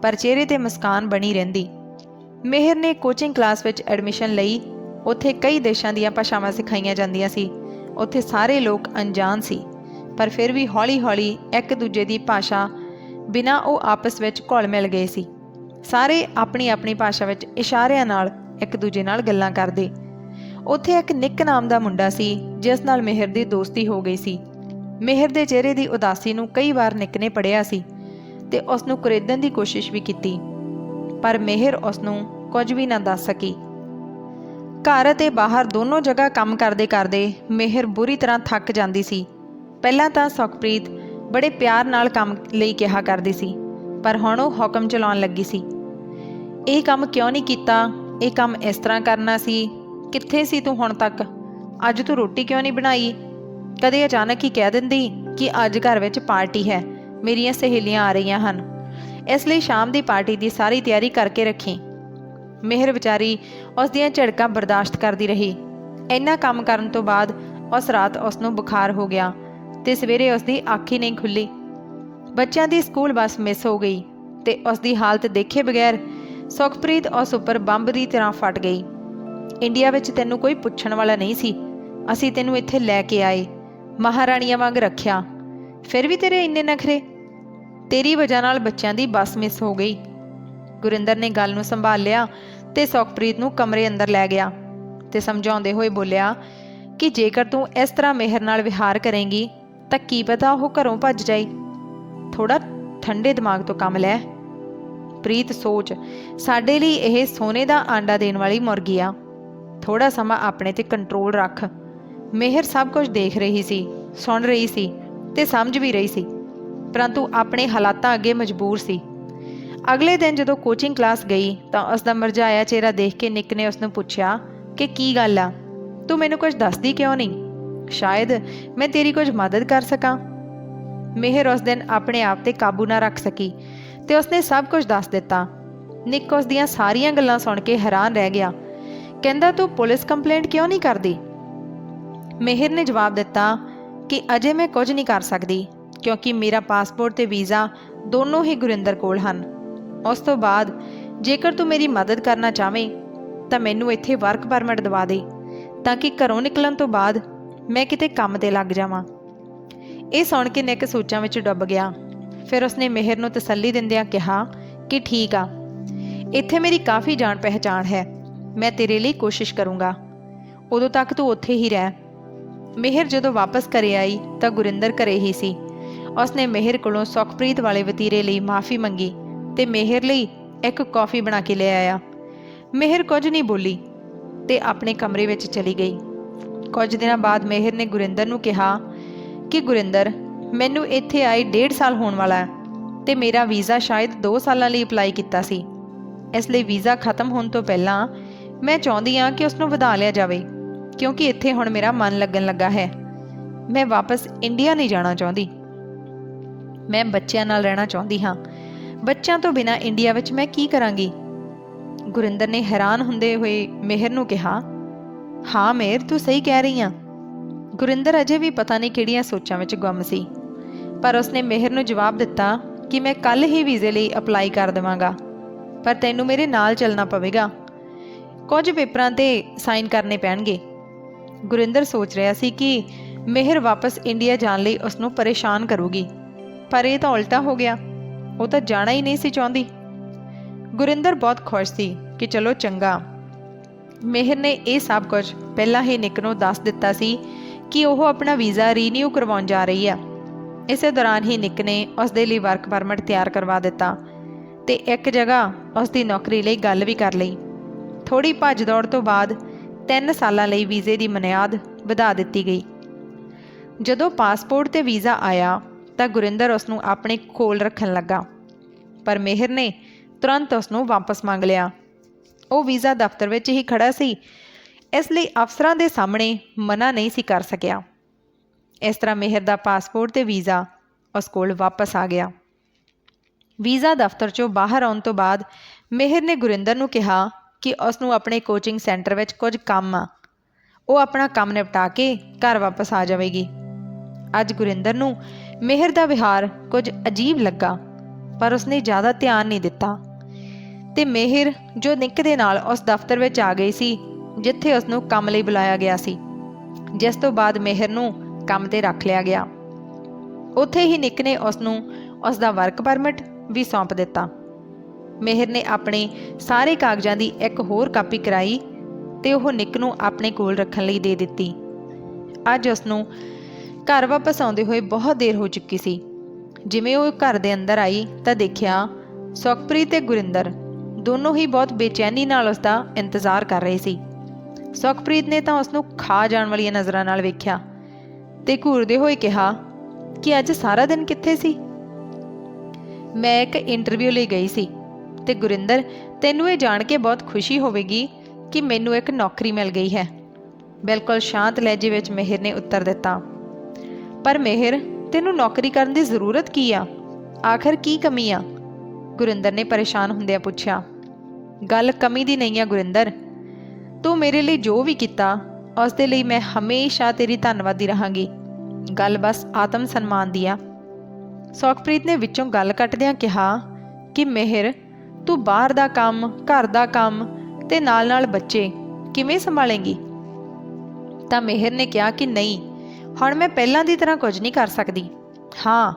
ਪਰ ਚਿਹਰੇ ਤੇ ਮੁਸਕਾਨ ਬਣੀ ਰਹਿੰਦੀ। ਮੇਹਰ ਨੇ ਕੋਚਿੰਗ ਕਲਾਸ ਵਿੱਚ ਐਡਮਿਸ਼ਨ ਲਈ। ਉੱਥੇ ਕਈ ਦੇਸ਼ਾਂ ਦੀਆਂ ਭਾਸ਼ਾਵਾਂ ਸਿਖਾਈਆਂ ਜਾਂਦੀਆਂ ਸੀ। ਉੱਥੇ ਸਾਰੇ ਲੋਕ ਅਣਜਾਣ ਸੀ, ਪਰ ਫਿਰ ਵੀ ਹੌਲੀ-ਹੌਲੀ ਇੱਕ ਦੂਜੇ ਦੀ ਭਾਸ਼ਾ ਬਿਨਾਂ ਉਹ ਆਪਸ ਵਿੱਚ ਘੁਲ ਮਿਲ ਗਏ ਸੀ। ਸਾਰੇ ਆਪਣੀ-ਆਪਣੀ ਭਾਸ਼ਾ ਵਿੱਚ ਇਸ਼ਾਰਿਆਂ ਨਾਲ ਇੱਕ ਦੂਜੇ ਨਾਲ ਗੱਲਾਂ ਕਰਦੇ। ਉੱਥੇ ਇੱਕ ਨਿੱਕ ਨਾਮ ਦਾ ਮੁੰਡਾ ਸੀ ਜਿਸ ਨਾਲ ਮੇਹਰ ਦੀ ਦੋਸਤੀ ਹੋ ਗਈ ਸੀ। ਮੇਹਰ ਦੇ ਚਿਹਰੇ ਦੀ ਉਦਾਸੀ ਨੂੰ ਕਈ ਵਾਰ ਨਿੱਕ ਨੇ ਪੜ੍ਹਿਆ ਸੀ ਤੇ ਉਸ ਨੂੰ ਕੁਰੇਦਣ ਦੀ ਕੋਸ਼ਿਸ਼ ਵੀ ਕੀਤੀ, ਪਰ ਮੇਹਰ ਉਸ ਨੂੰ ਕੁਝ ਵੀ ਨਾ ਦੱਸ ਸਕੀ। ਘਰ ਅਤੇ ਬਾਹਰ ਦੋਨੋਂ ਜਗ੍ਹਾ ਕੰਮ ਕਰਦੇ ਕਰਦੇ ਮੇਹਰ ਬੁਰੀ ਤਰ੍ਹਾਂ ਥੱਕ ਜਾਂਦੀ ਸੀ। ਪਹਿਲਾਂ ਤਾਂ ਸੁਖਪ੍ਰੀਤ ਬੜੇ ਪਿਆਰ ਨਾਲ ਕੰਮ ਲਈ ਕਿਹਾ ਕਰਦੀ ਸੀ, ਪਰ ਹੁਣ ਉਹ ਹੁਕਮ ਚਲਾਉਣ ਲੱਗੀ ਸੀ। ਇਹ ਕੰਮ ਕਿਉਂ ਨਹੀਂ ਕੀਤਾ? ਇਹ ਕੰਮ ਇਸ ਤਰ੍ਹਾਂ ਕਰਨਾ ਸੀ। ਕਿੱਥੇ ਸੀ ਤੂੰ ਹੁਣ ਤੱਕ? ਅੱਜ ਤੂੰ ਰੋਟੀ ਕਿਉਂ ਨਹੀਂ ਬਣਾਈ? ਕਦੇ ਅਚਾਨਕ ਹੀ ਕਹਿ ਦਿੰਦੀ ਕਿ ਅੱਜ ਘਰ ਵਿੱਚ ਪਾਰਟੀ ਹੈ, ਮੇਰੀਆਂ ਸਹੇਲੀਆਂ ਆ ਰਹੀਆਂ ਹਨ, ਇਸ ਲਈ ਸ਼ਾਮ ਦੀ ਪਾਰਟੀ ਦੀ ਸਾਰੀ ਤਿਆਰੀ ਕਰਕੇ ਰੱਖੀ। ਮੇਹਰ ਵਿਚਾਰੀ ਉਸ ਦੀਆਂ ਝਿੜਕਾਂ ਬਰਦਾਸ਼ਤ ਕਰਦੀ ਰਹੀ। ਇੰਨਾ ਕੰਮ ਕਰਨ ਤੋਂ ਬਾਅਦ ਉਸ ਰਾਤ ਉਸ ਨੂੰ ਬੁਖਾਰ ਹੋ ਗਿਆ ਤੇ ਸਵੇਰੇ ਉਸ ਦੀ ਅੱਖ ਹੀ ਨਹੀਂ ਖੁੱਲੀ। ਬੱਚਿਆਂ ਦੀ ਸਕੂਲ ਬੱਸ ਮਿਸ ਹੋ ਗਈ ਤੇ ਉਸ ਦੀ ਹਾਲਤ ਦੇਖੇ ਬਗੈਰ ਸੁਖਪ੍ਰੀਤ ਉਸ ਉੱਪਰ ਬੰਬ ਦੀ ਤਰ੍ਹਾਂ ਫਟ ਗਈ। ਇੰਡੀਆ ਵਿੱਚ ਤੈਨੂੰ ਕੋਈ ਪੁੱਛਣ ਵਾਲਾ ਨਹੀਂ ਸੀ। ਅਸੀਂ ਤੈਨੂੰ ਇੱਥੇ ਲੈ ਕੇ ਆਏ, ਮਹਾਰਾਣੀਆਂ ਵਾਂਗ ਰੱਖਿਆ, ਫਿਰ ਵੀ ਤੇਰੇ ਇੰਨੇ ਨਖਰੇ। ਤੇਰੀ ਵਜ੍ਹਾ ਨਾਲ ਬੱਚਿਆਂ ਦੀ ਬੱਸ ਮਿਸ ਹੋ ਗਈ। ਗੁਰਿੰਦਰ ਨੇ ਗੱਲ ਨੂੰ ਸੰਭਾਲ ਲਿਆ ਤੇ ਸੁਖਪ੍ਰੀਤ ਨੂੰ ਕਮਰੇ ਅੰਦਰ ਲੈ ਗਿਆ ਤੇ ਸਮਝਾਉਂਦੇ ਹੋਏ ਬੋਲਿਆ ਕਿ ਜੇਕਰ ਤੂੰ ਇਸ ਤਰ੍ਹਾਂ ਮੇਹਰ ਨਾਲ ਵਿਹਾਰ ਕਰੇਂਗੀ ਤਾਂ ਕੀ ਪਤਾ ਉਹ ਘਰੋਂ ਭੱਜ ਜਾਏ। ਥੋੜਾ ਠੰਡੇ ਦਿਮਾਗ ਤੋਂ ਕੰਮ ਲੈ। ਪ੍ਰੀਤ, ਸੋਚ, ਸਾਡੇ ਲਈ ਇਹ ਸੋਨੇ ਦਾ ਆਂਡਾ ਦੇਣ ਵਾਲੀ ਮੁਰਗੀ ਆ। ਥੋੜਾ ਸਮਾਂ ਆਪਣੇ ਤੇ ਕੰਟਰੋਲ ਰੱਖ। ਮੇਹਰ ਸਭ ਕੁਝ ਦੇਖ ਰਹੀ ਸੀ, ਸੁਣ ਰਹੀ ਸੀ ਤੇ ਸਮਝ ਵੀ ਰਹੀ ਸੀ, ਪਰੰਤੂ ਆਪਣੇ ਹਾਲਾਤਾਂ ਅੱਗੇ ਮਜਬੂਰ ਸੀ। ਅਗਲੇ ਦਿਨ ਜਦੋਂ ਕੋਚਿੰਗ ਕਲਾਸ ਗਈ ਤਾਂ ਉਸ ਦਾ ਮੁਰਝਾਇਆ ਚਿਹਰਾ ਦੇਖ ਕੇ ਨਿੱਕ ਨੇ ਉਸ ਨੂੰ ਪੁੱਛਿਆ ਕਿ ਕੀ ਗੱਲ ਆ, ਤੂੰ ਮੈਨੂੰ ਕੁਝ ਦੱਸਦੀ ਕਿਉਂ ਨਹੀਂ? ਸ਼ਾਇਦ ਮੈਂ ਤੇਰੀ ਕੁਝ ਮਦਦ ਕਰ ਸਕਾਂ। ਮਿਹਰ ਉਸ ਦਿਨ ਆਪਣੇ ਆਪ ਤੇ ਕਾਬੂ ਨਾ ਰੱਖ ਸਕੀ ਤੇ ਉਸਨੇ ਸਭ ਕੁਝ ਦੱਸ ਦਿੱਤਾ। ਨਿੱਕ ਉਸ ਦੀਆਂ ਸਾਰੀਆਂ ਗੱਲਾਂ ਸੁਣ ਕੇ ਹੈਰਾਨ ਰਹਿ ਗਿਆ। ਕਹਿੰਦਾ, ਤੂੰ ਪੁਲਿਸ ਕੰਪਲੇਂਟ ਕਿਉਂ ਨਹੀਂ ਕਰਦੀ? ਮਿਹਰ ਨੇ ਜਵਾਬ ਦਿੱਤਾ ਕਿ ਅਜੇ ਮੈਂ ਕੁਝ ਨਹੀਂ ਕਰ ਸਕਦੀ ਕਿਉਂਕਿ ਮੇਰਾ ਪਾਸਪੋਰਟ ਤੇ ਵੀਜ਼ਾ ਦੋਨੋਂ ਹੀ ਗੁਰਿੰਦਰ ਕੋਲ ਹਨ। ਉਸ ਤੋਂ ਬਾਅਦ ਜੇਕਰ ਤੂੰ ਮੇਰੀ ਮਦਦ ਕਰਨਾ ਚਾਹਵੇਂ ਤਾਂ ਮੈਨੂੰ ਇੱਥੇ ਵਰਕ ਪਰਮਿਟ ਦਵਾ ਦੇ ਤਾਂ ਕਿ ਘਰੋਂ ਨਿਕਲਣ ਤੋਂ ਬਾਅਦ ਮੈਂ ਕਿਤੇ ਕੰਮ ਤੇ ਲੱਗ ਜਾਵਾਂ। ਇਹ ਸੁਣ ਕੇ ਨਿੱਕ ਸੋਚਾਂ ਵਿੱਚ ਡੁੱਬ ਗਿਆ। ਫਿਰ ਉਸਨੇ ਮਿਹਰ ਨੂੰ ਤਸੱਲੀ ਦਿੰਦਿਆਂ ਕਿਹਾ ਕਿ ਠੀਕ ਆ, ਇੱਥੇ ਮੇਰੀ ਕਾਫੀ ਜਾਣ ਪਹਿਚਾਣ ਹੈ, ਮੈਂ ਤੇਰੇ ਲਈ ਕੋਸ਼ਿਸ਼ ਕਰੂੰਗਾ, ਉਦੋਂ ਤੱਕ ਤੂੰ ਉੱਥੇ ਹੀ ਰਹਿ। ਮਿਹਰ ਜਦੋਂ ਵਾਪਸ ਘਰੇ ਆਈ ਤਾਂ ਗੁਰਿੰਦਰ ਘਰੇ ਹੀ ਸੀ। ਉਸਨੇ ਮਿਹਰ ਕੋਲੋਂ ਸੁਖਪ੍ਰੀਤ ਵਾਲੇ ਵਤੀਰੇ ਲਈ ਮਾਫੀ ਮੰਗੀ ਤੇ ਮਿਹਰ ਲਈ ਇੱਕ ਕੌਫੀ ਬਣਾ ਕੇ ਲੈ ਆਇਆ। ਮਿਹਰ ਕੁਝ ਨਹੀਂ ਬੋਲੀ ਤੇ ਆਪਣੇ ਕਮਰੇ ਵਿੱਚ ਚਲੀ ਗਈ। ਕੁਝ ਦਿਨਾਂ ਬਾਅਦ ਮਿਹਰ ਨੇ ਗੁਰਿੰਦਰ ਨੂੰ ਕਿਹਾ ਕਿ ਗੁਰਿੰਦਰ, ਮੈਨੂੰ ਇੱਥੇ ਆਏ 1.5 ਸਾਲ ਹੋਣ ਵਾਲਾ ਹੈ ਤੇ ਮੇਰਾ ਵੀਜ਼ਾ ਸ਼ਾਇਦ 2 ਸਾਲਾਂ ਲਈ ਅਪਲਾਈ ਕੀਤਾ ਸੀ। ਇਸ ਲਈ ਵੀਜ਼ਾ ਖਤਮ ਹੋਣ ਤੋਂ ਪਹਿਲਾਂ ਮੈਂ ਚਾਹੁੰਦੀ ਹਾਂ ਕਿ ਉਸਨੂੰ ਵਧਾ ਲਿਆ ਜਾਵੇ ਕਿਉਂਕਿ ਇੱਥੇ ਹੁਣ ਮੇਰਾ ਮਨ ਲੱਗਣ ਲੱਗਾ ਹੈ। ਮੈਂ ਵਾਪਸ ਇੰਡੀਆ ਨਹੀਂ ਜਾਣਾ ਚਾਹੁੰਦੀ। ਮੈਂ ਬੱਚਿਆਂ ਨਾਲ ਰਹਿਣਾ ਚਾਹੁੰਦੀ ਹਾਂ। ਬੱਚਿਆਂ ਤੋਂ ਬਿਨਾਂ ਇੰਡੀਆ ਵਿੱਚ ਮੈਂ ਕੀ ਕਰਾਂਗੀ? ਗੁਰਿੰਦਰ ਨੇ ਹੈਰਾਨ ਹੁੰਦੇ ਹੋਏ ਮਿਹਰ ਨੂੰ ਕਿਹਾ, ਹਾਂ ਮਿਹਰ, ਤੂੰ ਸਹੀ ਕਹਿ ਰਹੀ ਆ। ਗੁਰਿੰਦਰ ਅਜੇ ਵੀ ਪਤਾ ਨਹੀਂ ਕਿਹੜੀਆਂ ਸੋਚਾਂ ਵਿੱਚ ਗੁੰਮ ਸੀ, ਪਰ ਉਸਨੇ ਮਿਹਰ ਨੂੰ ਜਵਾਬ ਦਿੱਤਾ ਕਿ ਮੈਂ ਕੱਲ੍ਹ ਹੀ ਵੀਜ਼ੇ ਲਈ ਅਪਲਾਈ ਕਰ ਦੇਵਾਂਗਾ, ਪਰ ਤੈਨੂੰ ਮੇਰੇ ਨਾਲ ਚੱਲਣਾ ਪਵੇਗਾ। ਕੁਝ ਪੇਪਰਾਂ ਤੇ ਸਾਈਨ ਕਰਨੇ ਪੈਣਗੇ। ਗੁਰਿੰਦਰ ਸੋਚ ਰਿਹਾ ਸੀ ਕਿ ਮਿਹਰ ਵਾਪਸ ਇੰਡੀਆ ਜਾਣ ਲਈ ਉਸਨੂੰ ਪਰੇਸ਼ਾਨ ਕਰੂਗੀ, ਪਰ ਇਹ ਤਾਂ ਉਲਟਾ ਹੋ ਗਿਆ। ਉਹ ਤਾਂ ਜਾਣਾ ਹੀ ਨਹੀਂ ਸੀ ਚਾਹੁੰਦੀ। ਗੁਰਿੰਦਰ ਬਹੁਤ ਖੁਸ਼ ਸੀ ਕਿ ਚਲੋ ਚੰਗਾ। ਮਿਹਰ ਨੇ ਇਹ ਸਭ ਕੁਝ ਪਹਿਲਾਂ ਹੀ ਨਿੱਕ ਨੂੰ ਦੱਸ ਦਿੱਤਾ ਸੀ ਕਿ ਉਹ ਆਪਣਾ ਵੀਜ਼ਾ ਰੀਨਿਊ ਕਰਵਾਉਣ ਜਾ ਰਹੀ ਆ। ਇਸੇ ਦੌਰਾਨ ਹੀ ਨਿੱਕ ਨੇ ਉਸ ਦੇ ਲਈ ਵਰਕ ਪਰਮਿਟ ਤਿਆਰ ਕਰਵਾ ਦਿੱਤਾ ਤੇ ਇੱਕ ਜਗ੍ਹਾ ਉਸ ਦੀ ਨੌਕਰੀ ਲਈ ਗੱਲ ਵੀ ਕਰ ਲਈ। ਥੋੜੀ ਭੱਜ ਦੌੜ ਤੋਂ ਬਾਅਦ 3 ਸਾਲਾਂ ਲਈ ਵੀਜ਼ੇ ਦੀ ਮਿਆਦ ਵਧਾ ਦਿੱਤੀ ਗਈ। ਜਦੋਂ ਪਾਸਪੋਰਟ ਤੇ ਵੀਜ਼ਾ ਆਇਆ ਤਾਂ ਗੁਰਿੰਦਰ ਉਸ ਨੂੰ ਆਪਣੇ ਕੋਲ ਰੱਖਣ ਲੱਗਾ, ਪਰ ਮਿਹਰ ਨੇ ਤੁਰੰਤ ਉਸ ਨੂੰ ਵਾਪਸ ਮੰਗ ਲਿਆ। ਉਹ ਵੀਜ਼ਾ ਦਫ਼ਤਰ ਵਿੱਚ ਹੀ ਖੜਾ ਸੀ, ਇਸ ਲਈ ਅਫਸਰਾਂ ਦੇ ਸਾਹਮਣੇ ਮਨਾ ਨਹੀਂ ਸੀ ਕਰ ਸਕਿਆ। ਇਸ ਤਰ੍ਹਾਂ ਮਿਹਰ ਦਾ ਪਾਸਪੋਰਟ ਤੇ ਵੀਜ਼ਾ ਉਸ ਕੋਲ ਵਾਪਸ ਆ ਗਿਆ। ਵੀਜ਼ਾ ਦਫ਼ਤਰ 'ਚੋਂ ਬਾਹਰ ਆਉਣ ਤੋਂ ਬਾਅਦ ਮਿਹਰ ਨੇ ਗੁਰਿੰਦਰ ਨੂੰ ਕਿਹਾ ਕਿ ਉਸ ਨੂੰ ਆਪਣੇ ਕੋਚਿੰਗ ਸੈਂਟਰ ਵਿੱਚ ਕੁਝ ਕੰਮ ਆ। ਉਹ ਆਪਣਾ ਕੰਮ ਨਿਪਟਾ ਕੇ ਘਰ ਵਾਪਸ ਆ ਜਾਵੇਗੀ। ਅੱਜ ਗੁਰਿੰਦਰ ਨੂੰ ਮਿਹਰ ਦਾ ਵਿਹਾਰ ਕੁਝ ਅਜੀਬ ਲੱਗਾ, ਪਰ ਉਸਨੇ ਜ਼ਿਆਦਾ ਧਿਆਨ ਨਹੀਂ ਦਿੱਤਾ ਤੇ ਮਿਹਰ ਜੋ ਨਿੱਕ ਦੇ ਨਾਲ ਉਸ ਦਫ਼ਤਰ ਵਿੱਚ ਆ ਗਈ ਸੀ ਜਿੱਥੇ ਉਸ ਨੂੰ ਕੰਮ ਲਈ ਬੁਲਾਇਆ ਗਿਆ ਸੀ, ਜਿਸ ਤੋਂ ਬਾਅਦ ਮਿਹਰ ਨੂੰ ਕੰਮ ਤੇ ਰੱਖ ਲਿਆ ਗਿਆ। ਉੱਥੇ ਹੀ ਨਿੱਕ ਨੇ ਉਸ ਨੂੰ ਉਸ ਦਾ ਵਰਕ ਪਰਮਿਟ ਵੀ ਸੌਂਪ ਦਿੱਤਾ। ਮਿਹਰ ਨੇ ਆਪਣੇ ਸਾਰੇ ਕਾਗਜ਼ਾਂ ਦੀ ਇੱਕ ਹੋਰ ਕਾਪੀ ਕਰਾਈ ਤੇ ਉਹ ਨਿੱਕ ਨੂੰ ਆਪਣੇ ਕੋਲ ਰੱਖਣ ਲਈ ਦੇ ਦਿੱਤੀ। ਅੱਜ ਉਸ ਨੂੰ ਘਰ ਵਾਪਸ ਆਉਂਦੇ ਹੋਏ ਬਹੁਤ ਦੇਰ ਹੋ ਚੁੱਕੀ ਸੀ। ਜਿਵੇਂ ਉਹ ਘਰ ਦੇ ਅੰਦਰ ਆਈ ਤਾਂ ਦੇਖਿਆ ਸੁਖਪ੍ਰੀਤ ਤੇ ਗੁਰਿੰਦਰ ਦੋਨੋਂ ਹੀ ਬਹੁਤ ਬੇਚੈਨੀ ਨਾਲ ਉਸ ਦਾ ਇੰਤਜ਼ਾਰ ਕਰ ਰਹੇ ਸੀ। ਸੁਖਪ੍ਰੀਤ ਨੇ ਤਾਂ ਉਸ ਨੂੰ ਖਾ ਜਾਣ ਵਾਲੀਆਂ ਨਜ਼ਰਾਂ ਨਾਲ ਵੇਖਿਆ ਤੇ ਘੂਰਦੇ ਹੋਏ ਕਿਹਾ ਕਿ ਅੱਜ ਸਾਰਾ ਦਿਨ ਕਿੱਥੇ ਸੀ? ਮੈਂ ਇੱਕ ਇੰਟਰਵਿਊ ਲਈ ਗਈ ਸੀ ਤੇ ਗੁਰਿੰਦਰ, ਤੈਨੂੰ ਇਹ ਜਾਣ ਕੇ ਬਹੁਤ ਖੁਸ਼ੀ ਹੋਵੇਗੀ ਕਿ ਮੈਨੂੰ ਇੱਕ ਨੌਕਰੀ ਮਿਲ ਗਈ ਹੈ। ਬਿਲਕੁਲ ਸ਼ਾਂਤ ਲਹਿਜੇ ਵਿੱਚ ਮਿਹਰ ਨੇ ਉੱਤਰ ਦਿੱਤਾ। ਪਰ ਮਿਹਰ, ਤੈਨੂੰ ਨੌਕਰੀ ਕਰਨ ਦੀ ਜ਼ਰੂਰਤ ਕੀ ਆ? ਆਖਰ ਕੀ ਕਮੀ ਆ? ਗੁਰਿੰਦਰ ਨੇ ਪਰੇਸ਼ਾਨ ਹੁੰਦਿਆਂ ਪੁੱਛਿਆ। ਗੱਲ ਕਮੀ ਦੀ ਨਹੀਂ ਆ ਗੁਰਿੰਦਰ, ਤੂੰ ਮੇਰੇ ਲਈ ਜੋ ਵੀ ਕੀਤਾ ਉਸ ਦੇ ਲਈ ਮੈਂ ਹਮੇਸ਼ਾ ਤੇਰੀ ਧੰਨਵਾਦੀ ਰਹਾਂਗੀ। ਗੱਲ ਬਸ ਆਤਮ ਸਨਮਾਨ ਦੀ ਆ। ਸੁਖਪ੍ਰੀਤ ਨੇ ਵਿੱਚੋਂ ਗੱਲ ਕੱਟਦਿਆਂ ਕਿਹਾ ਕਿ ਮਿਹਰ, ਤੂੰ ਬਾਹਰ ਦਾ ਕੰਮ, ਘਰ ਦਾ ਕੰਮ ਤੇ ਨਾਲ-ਨਾਲ ਬੱਚੇ ਕਿਵੇਂ ਸੰਭਾਲੇਂਗੀ? ਤਾਂ ਮਿਹਰ ਨੇ ਕਿਹਾ ਕਿ ਨਹੀਂ, ਹੁਣ ਮੈਂ ਪਹਿਲਾਂ ਦੀ ਤਰ੍ਹਾਂ ਕੁਝ ਨਹੀਂ ਕਰ ਸਕਦੀ। ਹਾਂ,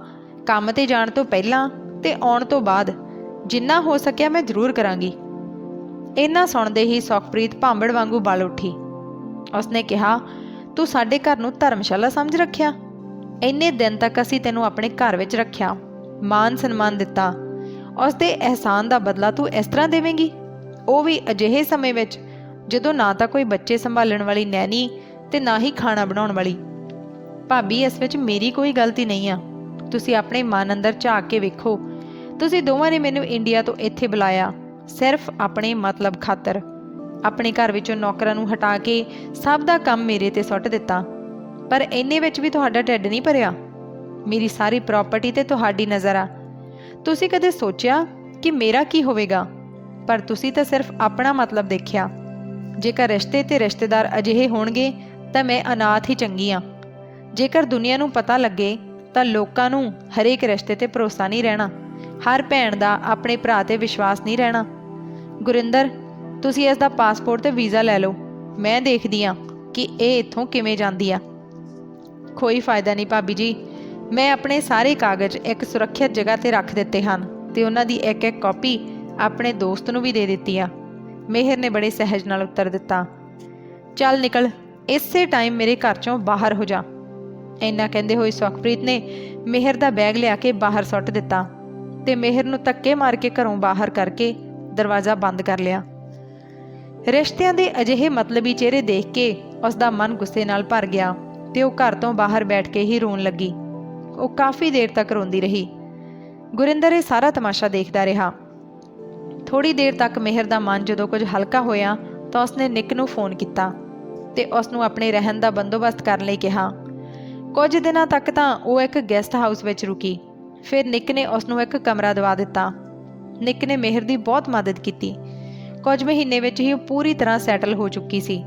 ਕੰਮ ਤੇ ਜਾਣ ਤੋਂ ਪਹਿਲਾਂ ਤੇ ਆਉਣ ਤੋਂ ਬਾਅਦ ਜਿੰਨਾ ਹੋ ਸਕਿਆ ਮੈਂ ਜ਼ਰੂਰ ਕਰਾਂਗੀ। ਇੰਨਾ ਸੁਣਦੇ ਹੀ ਸੁਖਪ੍ਰੀਤ ਭਾਂਬੜ ਵਾਂਗੂ ਬਲ ਉੱਠੀ। ਉਸਨੇ ਕਿਹਾ, ਤੂੰ ਸਾਡੇ ਘਰ ਨੂੰ ਧਰਮਸ਼ਾਲਾ ਸਮਝ ਰੱਖਿਆ? ਇੰਨੇ ਦਿਨ ਤੱਕ ਅਸੀਂ ਤੈਨੂੰ ਆਪਣੇ ਘਰ ਵਿੱਚ ਰੱਖਿਆ, ਮਾਨ ਸਨਮਾਨ ਦਿੱਤਾ। ਉਸ ਦੇ ਅਹਿਸਾਨ ਦਾ ਬਦਲਾ ਤੂੰ ਇਸ ਤਰ੍ਹਾਂ ਦੇਵੇਂਗੀ? ਉਹ ਵੀ ਅਜਿਹੇ ਸਮੇਂ ਵਿੱਚ ਜਦੋਂ ਨਾ ਤਾਂ ਕੋਈ ਬੱਚੇ ਸੰਭਾਲਣ ਵਾਲੀ ਨੈਣੀ ਤੇ ਨਾ ਹੀ ਖਾਣਾ ਬਣਾਉਣ ਵਾਲੀ। ਭਾਬੀ, ਇਸ ਵਿੱਚ ਮੇਰੀ ਕੋਈ ਗਲਤੀ ਨਹੀਂ ਆ। ਤੁਸੀਂ ਆਪਣੇ ਮਨ ਅੰਦਰ ਝਾਕ ਕੇ ਵੇਖੋ। ਤੁਸੀਂ ਦੋਵਾਂ ਨੇ ਮੈਨੂੰ ਇੰਡੀਆ ਤੋਂ ਇੱਥੇ ਬੁਲਾਇਆ ਸਿਰਫ ਆਪਣੇ ਮਤਲਬ ਖਾਤਰ। ਆਪਣੇ ਘਰ ਵਿੱਚੋਂ ਨੌਕਰਾਂ ਨੂੰ ਹਟਾ ਕੇ ਸਭ ਦਾ ਕੰਮ ਮੇਰੇ ਤੇ ਸੁੱਟ ਦਿੱਤਾ, ਪਰ ਇੰਨੇ ਵਿੱਚ ਵੀ ਤੁਹਾਡਾ ਢਿੱਡ ਨਹੀਂ ਭਰਿਆ। ਮੇਰੀ ਸਾਰੀ ਪ੍ਰਾਪਰਟੀ ਤੇ ਤੁਹਾਡੀ ਨਜ਼ਰ ਆ। ਤੁਸੀਂ ਕਦੇ ਸੋਚਿਆ ਕਿ ਮੇਰਾ ਕੀ ਹੋਵੇਗਾ? ਪਰ ਤੁਸੀਂ ਤਾਂ ਸਿਰਫ ਆਪਣਾ ਮਤਲਬ ਦੇਖਿਆ। ਜੇਕਰ ਰਿਸ਼ਤੇ ਤੇ ਰਿਸ਼ਤੇਦਾਰ ਅਜਿਹੇ ਹੋਣਗੇ ਤਾਂ ਮੈਂ ਅਨਾਥ ਹੀ ਚੰਗੀ ਹਾਂ। ਜੇਕਰ ਦੁਨੀਆ ਨੂੰ ਪਤਾ ਲੱਗੇ ਤਾਂ ਲੋਕਾਂ ਨੂੰ ਹਰੇਕ ਰਿਸ਼ਤੇ ਤੇ ਭਰੋਸਾ ਨਹੀਂ ਰਹਿਣਾ, ਹਰ ਭੈਣ ਦਾ ਆਪਣੇ ਭਰਾ ਤੇ ਵਿਸ਼ਵਾਸ ਨਹੀਂ ਰਹਿਣਾ। ਗੁਰਿੰਦਰ, ਤੁਸੀਂ ਇਸ ਦਾ ਪਾਸਪੋਰਟ ਤੇ ਵੀਜ਼ਾ ਲੈ ਲਓ। ਮੈਂ ਦੇਖਦੀ ਹਾਂ ਕਿ ਇਹ ਇੱਥੋਂ ਕਿਵੇਂ ਜਾਂਦੀ ਆ। ਕੋਈ ਫਾਇਦਾ ਨਹੀਂ ਭਾਬੀ ਜੀ, ਮੈਂ ਆਪਣੇ ਸਾਰੇ ਕਾਗਜ਼ ਇੱਕ ਸੁਰੱਖਿਅਤ ਜਗ੍ਹਾ ਤੇ ਰੱਖ ਦਿੱਤੇ ਹਨ ਤੇ ਉਹਨਾਂ ਦੀ ਇੱਕ ਇੱਕ ਕਾਪੀ ਆਪਣੇ ਦੋਸਤ ਨੂੰ ਵੀ ਦੇ ਦਿੱਤੀ ਆ। ਮਿਹਰ ਨੇ ਬੜੇ ਸਹਿਜ ਨਾਲ ਉੱਤਰ ਦਿੱਤਾ। ਚੱਲ ਨਿਕਲ, ਇਸੇ ਟਾਈਮ ਮੇਰੇ ਘਰ ਚੋਂ ਬਾਹਰ ਹੋ ਜਾ। ਇੰਨਾ ਕਹਿੰਦੇ ਹੋਏ ਸੁਖਪ੍ਰੀਤ ਨੇ ਮਿਹਰ ਦਾ ਬੈਗ ਲਿਆ ਕੇ ਬਾਹਰ ਸੁੱਟ ਦਿੱਤਾ ਤੇ ਮਿਹਰ ਨੂੰ ਧੱਕੇ ਮਾਰ ਕੇ ਘਰੋਂ ਬਾਹਰ ਕਰਕੇ ਦਰਵਾਜ਼ਾ ਬੰਦ ਕਰ ਲਿਆ। ਰਿਸ਼ਤਿਆਂ ਦੇ ਅਜਿਹੇ ਮਤਲਬੀ ਚਿਹਰੇ ਦੇਖ ਕੇ ਉਸ ਦਾ ਮਨ ਗੁੱਸੇ ਨਾਲ ਭਰ ਗਿਆ ਤੇ ਉਹ ਘਰ ਤੋਂ ਬਾਹਰ ਬੈਠ ਕੇ ਹੀ ਰੋਣ ਲੱਗੀ। ਉਹ ਕਾਫੀ ਦੇਰ ਤੱਕ ਰੋਂਦੀ ਰਹੀ। ਗੁਰਿੰਦਰ ਇਹ ਸਾਰਾ ਤਮਾਸ਼ਾ ਦੇਖਦਾ ਰਿਹਾ। ਥੋੜੀ ਦੇਰ ਤੱਕ ਮਿਹਰ ਦਾ ਮਨ ਜਦੋਂ ਕੁਝ ਹਲਕਾ ਹੋਇਆ ਤਾਂ ਉਸਨੇ ਨਿੱਕ ਨੂੰ ਫੋਨ ਕੀਤਾ ਤੇ ਉਸ ਨੂੰ ਆਪਣੇ ਰਹਿਣ ਦਾ ਬੰਦੋਬਸਤ ਕਰਨ ਲਈ ਕਿਹਾ। ਕੁਝ ਦਿਨਾਂ ਤੱਕ ਤਾਂ ਉਹ ਇੱਕ ਗੈਸਟ ਹਾਊਸ ਵਿੱਚ ਰੁਕੀ। ਫਿਰ ਨਿੱਕ ਨੇ ਉਸ ਨੂੰ ਇੱਕ ਕਮਰਾ ਦਿਵਾ ਦਿੱਤਾ। ਨਿੱਕ ਨੇ ਮਿਹਰ ਦੀ ਬਹੁਤ ਮਦਦ ਕੀਤੀ। ਕੁਝ ਮਹੀਨੇ ਵਿੱਚ ਹੀ ਉਹ ਪੂਰੀ ਤਰ੍ਹਾਂ ਸੈਟਲ ਹੋ ਚੁੱਕੀ ਸੀ।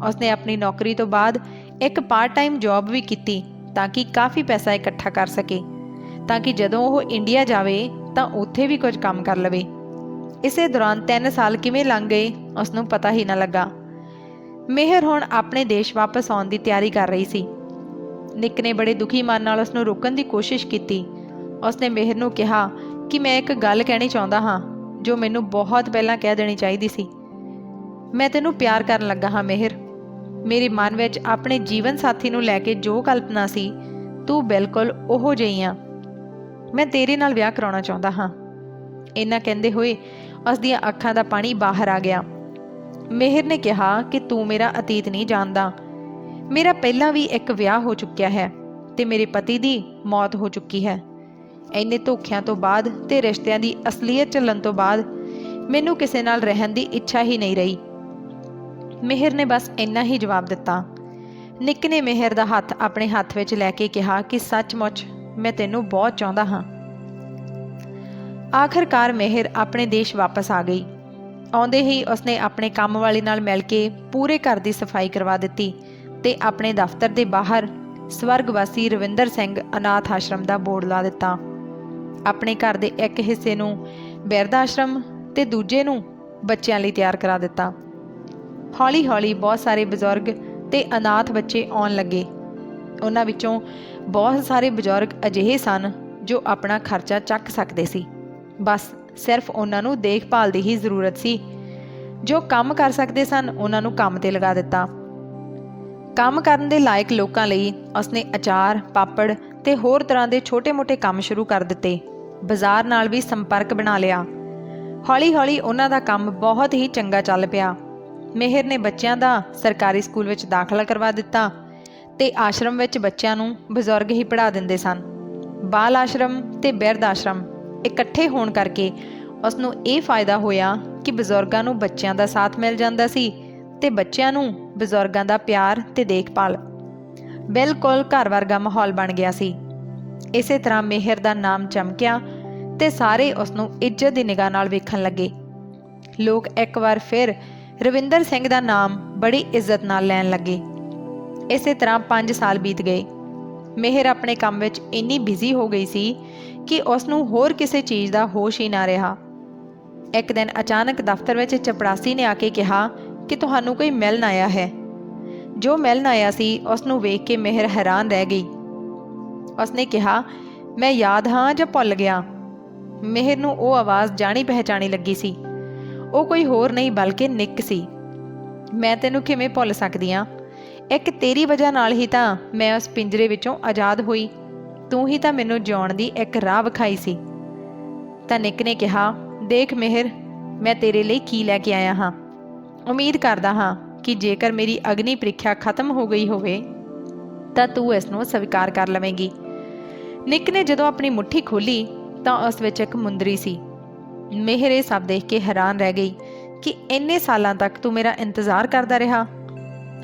ਉਸਨੇ ਆਪਣੀ ਨੌਕਰੀ ਤੋਂ ਬਾਅਦ ਇੱਕ ਪਾਰਟ ਟਾਈਮ ਜੌਬ ਵੀ ਕੀਤੀ ਤਾਂ ਕਿ ਕਾਫੀ ਪੈਸਾ ਇਕੱਠਾ ਕਰ ਸਕੇ, ਤਾਂ ਕਿ ਜਦੋਂ ਉਹ ਇੰਡੀਆ ਜਾਵੇ ਤਾਂ ਉੱਥੇ ਵੀ ਕੁਝ ਕੰਮ ਕਰ ਲਵੇ। ਇਸੇ ਦੌਰਾਨ 3 ਸਾਲ ਕਿਵੇਂ ਲੰਘ ਗਏ ਉਸ ਨੂੰ ਪਤਾ ਹੀ ਨਾ ਲੱਗਾ। ਮਿਹਰ ਹੁਣ ਆਪਣੇ ਦੇਸ਼ ਵਾਪਸ ਆਉਣ ਦੀ ਤਿਆਰੀ ਕਰ ਰਹੀ ਸੀ। ਨਿੱਕ ਨੇ ਬੜੇ ਦੁਖੀ ਮਨ ਨਾਲ ਉਸ ਨੂੰ ਰੋਕਣ ਦੀ ਕੋਸ਼ਿਸ਼ ਕੀਤੀ। ਉਸਨੇ ਮਿਹਰ ਨੂੰ ਕਿਹਾ ਕਿ ਮੈਂ ਇੱਕ ਗੱਲ ਕਹਿਣੀ ਚਾਹੁੰਦਾ ਹਾਂ ਜੋ ਮੈਨੂੰ ਬਹੁਤ ਪਹਿਲਾਂ ਕਹਿ ਦੇਣੀ ਚਾਹੀਦੀ ਸੀ। ਮੈਂ ਤੈਨੂੰ ਪਿਆਰ ਕਰਨ ਲੱਗਾ ਹਾਂ ਮਿਹਰ। ਮੇਰੇ ਮਨ ਵਿੱਚ ਆਪਣੇ ਜੀਵਨ ਸਾਥੀ ਨੂੰ ਲੈ ਕੇ ਜੋ ਕਲਪਨਾ ਸੀ, ਤੂੰ ਬਿਲਕੁਲ ਉਹੋ ਜਿਹੀ ਆ। ਮੈਂ ਤੇਰੇ ਨਾਲ ਵਿਆਹ ਕਰਾਉਣਾ ਚਾਹੁੰਦਾ ਹਾਂ। ਇੰਨਾ ਕਹਿੰਦੇ ਹੋਏ ਉਸ ਦੀਆਂ ਅੱਖਾਂ ਦਾ ਪਾਣੀ ਬਾਹਰ ਆ ਗਿਆ। ਮਿਹਰ ਨੇ ਕਿਹਾ ਕਿ ਤੂੰ ਮੇਰਾ ਅਤੀਤ ਨਹੀਂ ਜਾਣਦਾ। ਮੇਰਾ ਪਹਿਲਾਂ ਵੀ ਇੱਕ ਵਿਆਹ ਹੋ ਚੁੱਕਿਆ ਹੈ ਤੇ ਮੇਰੇ ਪਤੀ ਦੀ ਮੌਤ ਹੋ ਚੁੱਕੀ ਹੈ। ਇੰਨੇ ਧੋਖਿਆਂ ਤੋਂ ਬਾਅਦ ਤੇ ਰਿਸ਼ਤਿਆਂ ਦੀ ਅਸਲੀਅਤ ਚੱਲਣ ਤੋਂ ਬਾਅਦ ਮੈਨੂੰ ਕਿਸੇ ਨਾਲ ਰਹਿਣ ਦੀ ਇੱਛਾ ਹੀ ਨਹੀਂ ਰਹੀ। ਮਿਹਰ ਨੇ ਬਸ ਇੰਨਾ ਹੀ ਜਵਾਬ ਦਿੱਤਾ। ਨਿੱਕ ਨੇ ਮਿਹਰ ਦਾ ਹੱਥ ਆਪਣੇ ਹੱਥ ਵਿੱਚ ਲੈ ਕੇ ਕਿਹਾ ਕਿ ਸੱਚਮੁੱਚ ਮੈਂ ਤੈਨੂੰ ਬਹੁਤ ਚਾਹੁੰਦਾ ਹਾਂ। ਆਖਰਕਾਰ ਮਿਹਰ ਆਪਣੇ ਦੇਸ਼ ਵਾਪਸ ਆ ਗਈ। ਆਉਂਦੇ ਹੀ ਉਸਨੇ ਆਪਣੇ ਕੰਮ ਵਾਲੀ ਨਾਲ ਮਿਲ ਕੇ ਪੂਰੇ ਘਰ ਦੀ ਸਫਾਈ ਕਰਵਾ ਦਿੱਤੀ ਤੇ ਆਪਣੇ ਦਫ਼ਤਰ ਦੇ ਬਾਹਰ ਸਵਰਗਵਾਸੀ ਰਵਿੰਦਰ ਸਿੰਘ ਅਨਾਥ ਆਸ਼ਰਮ ਦਾ ਬੋਰਡ ਲਾ ਦਿੱਤਾ। ਆਪਣੇ ਘਰ ਦੇ ਇੱਕ ਹਿੱਸੇ ਨੂੰ ਬਿਰਧ ਆਸ਼ਰਮ ਤੇ ਦੂਜੇ ਨੂੰ ਬੱਚਿਆਂ ਲਈ ਤਿਆਰ ਕਰਾ ਦਿੱਤਾ। ਹੌਲੀ ਹੌਲੀ ਬਹੁਤ ਸਾਰੇ ਬਜ਼ੁਰਗ ਤੇ ਅਨਾਥ ਬੱਚੇ ਆਉਣ ਲੱਗੇ। ਉਹਨਾਂ ਵਿੱਚੋਂ ਬਹੁਤ ਸਾਰੇ ਬਜ਼ੁਰਗ ਅਜਿਹੇ ਸਨ ਜੋ ਆਪਣਾ ਖਰਚਾ ਚੱਕ ਸਕਦੇ ਸੀ। ਬਸ ਸਿਰਫ ਉਹਨਾਂ ਨੂੰ ਦੇਖਭਾਲ ਦੀ ਹੀ ਜ਼ਰੂਰਤ ਸੀ। ਜੋ ਕੰਮ ਕਰ ਸਕਦੇ ਸਨ ਉਹਨਾਂ ਨੂੰ ਕੰਮ ਤੇ ਲਗਾ ਦਿੱਤਾ। ਕੰਮ ਕਰਨ ਦੇ ਲਾਇਕ ਲੋਕਾਂ ਲਈ ਉਸਨੇ ਅਚਾਰ, ਪਾਪੜ ਤੇ ਹੋਰ ਤਰ੍ਹਾਂ ਦੇ ਛੋਟੇ-ਮੋਟੇ ਕੰਮ ਸ਼ੁਰੂ ਕਰ ਦਿੱਤੇ। ਬਾਜ਼ਾਰ ਨਾਲ ਵੀ ਸੰਪਰਕ ਬਣਾ ਲਿਆ। ਹੌਲੀ-ਹੌਲੀ ਉਹਨਾਂ ਦਾ ਕੰਮ ਬਹੁਤ ਹੀ ਚੰਗਾ ਚੱਲ ਪਿਆ। ਮਿਹਰ ਨੇ ਬੱਚਿਆਂ ਦਾ ਸਰਕਾਰੀ ਸਕੂਲ ਵਿੱਚ ਦਾਖਲਾ ਕਰਵਾ ਦਿੱਤਾ ਤੇ ਆਸ਼ਰਮ ਵਿੱਚ ਬੱਚਿਆਂ ਨੂੰ ਬਜ਼ੁਰਗ ਹੀ ਪੜ੍ਹਾ ਦਿੰਦੇ ਸਨ। ਬਾਲ ਆਸ਼ਰਮ ਤੇ ਬਿਰਧ ਆਸ਼ਰਮ ਇਕੱਠੇ ਹੋਣ ਕਰਕੇ ਉਸ ਨੂੰ ਇਹ ਫਾਇਦਾ ਹੋਇਆ ਕਿ ਬਜ਼ੁਰਗਾਂ ਨੂੰ ਬੱਚਿਆਂ ਦਾ ਸਾਥ ਮਿਲ ਜਾਂਦਾ ਸੀ ਤੇ ਬੱਚਿਆਂ ਨੂੰ ਬਜ਼ੁਰਗਾਂ ਦਾ ਪਿਆਰ ਤੇ ਦੇਖਭਾਲ। ਬਿਲਕੁਲ ਘਰ ਵਰਗਾ ਮਾਹੌਲ ਬਣ ਗਿਆ ਸੀ। ਇਸੇ ਤਰ੍ਹਾਂ ਮਿਹਰ ਦਾ ਨਾਮ ਚਮਕਿਆ ਤੇ ਸਾਰੇ ਉਸ ਨੂੰ ਇੱਜ਼ਤ ਦੀ ਨਿਗਾਹ ਨਾਲ ਵੇਖਣ ਲੱਗੇ। ਲੋਕ ਇੱਕ ਵਾਰ ਫਿਰ ਰਵਿੰਦਰ ਸਿੰਘ ਦਾ ਨਾਮ ਬੜੀ ਇੱਜ਼ਤ ਨਾਲ ਲੈਣ ਲੱਗੇ। ਇਸੇ ਤਰ੍ਹਾਂ 5 ਸਾਲ ਬੀਤ ਗਏ। ਮਿਹਰ ਆਪਣੇ ਕੰਮ ਵਿੱਚ ਇੰਨੀ ਬਿਜ਼ੀ ਹੋ ਗਈ ਸੀ ਕਿ ਉਸ ਨੂੰ ਹੋਰ ਕਿਸੇ ਚੀਜ਼ ਦਾ ਹੋਸ਼ ਹੀ ਨਾ ਰਿਹਾ। ਇੱਕ ਦਿਨ ਅਚਾਨਕ ਦਫ਼ਤਰ ਵਿੱਚ ਚਪੜਾਸੀ ਨੇ ਆ ਕੇ ਕਿਹਾ ਕਿ ਤੁਹਾਨੂੰ ਕੋਈ ਮਿਲਣ ਆਇਆ ਹੈ। ਜੋ ਮਿਲਣ ਆਇਆ ਸੀ ਉਸ ਨੂੰ ਵੇਖ ਕੇ ਮਿਹਰ ਹੈਰਾਨ ਰਹਿ ਗਈ। ਉਸਨੇ ਕਿਹਾ, ਮੈਂ ਯਾਦ ਹਾਂ ਜਾਂ ਭੁੱਲ ਗਿਆ? ਮਿਹਰ ਨੂੰ ਉਹ ਆਵਾਜ਼ ਜਾਣੀ ਪਹਿਚਾਣੀ ਲੱਗੀ ਸੀ। ਉਹ ਕੋਈ ਹੋਰ ਨਹੀਂ ਬਲਕਿ ਨਿੱਕ ਸੀ। ਮੈਂ ਤੈਨੂੰ ਕਿਵੇਂ ਭੁੱਲ ਸਕਦੀ ਹਾਂ? ਇੱਕ ਤੇਰੀ ਵਜ੍ਹਾ ਨਾਲ ਹੀ ਤਾਂ ਮੈਂ ਉਸ ਪਿੰਜਰੇ ਵਿੱਚੋਂ ਆਜ਼ਾਦ ਹੋਈ। ਤੂੰ ਹੀ ਤਾਂ ਮੈਨੂੰ ਜਿਉਣ ਦੀ ਇੱਕ ਰਾਹ ਵਿਖਾਈ ਸੀ। ਤਾਂ ਨਿੱਕ ਨੇ ਕਿਹਾ, ਦੇਖ ਮਿਹਰ, ਮੈਂ ਤੇਰੇ ਲਈ ਕੀ ਲੈ ਕੇ ਆਇਆ ਹਾਂ। ਉਮੀਦ ਕਰਦਾ ਹਾਂ ਕਿ ਜੇਕਰ ਮੇਰੀ ਅਗਨੀ ਪ੍ਰੀਖਿਆ ਖਤਮ ਹੋ ਗਈ ਹੋਵੇ ਤਾਂ ਤੂੰ ਇਸ ਨੂੰ ਸਵੀਕਾਰ ਕਰ ਲਵੇਂਗੀ। ਨਿੱਕ ਨੇ ਜਦੋਂ ਆਪਣੀ ਮੁੱਠੀ ਖੋਲ੍ਹੀ ਤਾਂ ਉਸ ਵਿੱਚ ਇੱਕ ਮੁੰਦਰੀ ਸੀ। ਮਿਹਰ ਇਹ ਸਭ ਦੇਖ ਕੇ ਹੈਰਾਨ ਰਹਿ ਗਈ ਕਿ ਇੰਨੇ ਸਾਲਾਂ ਤੱਕ ਤੂੰ ਮੇਰਾ ਇੰਤਜ਼ਾਰ ਕਰਦਾ ਰਿਹਾ।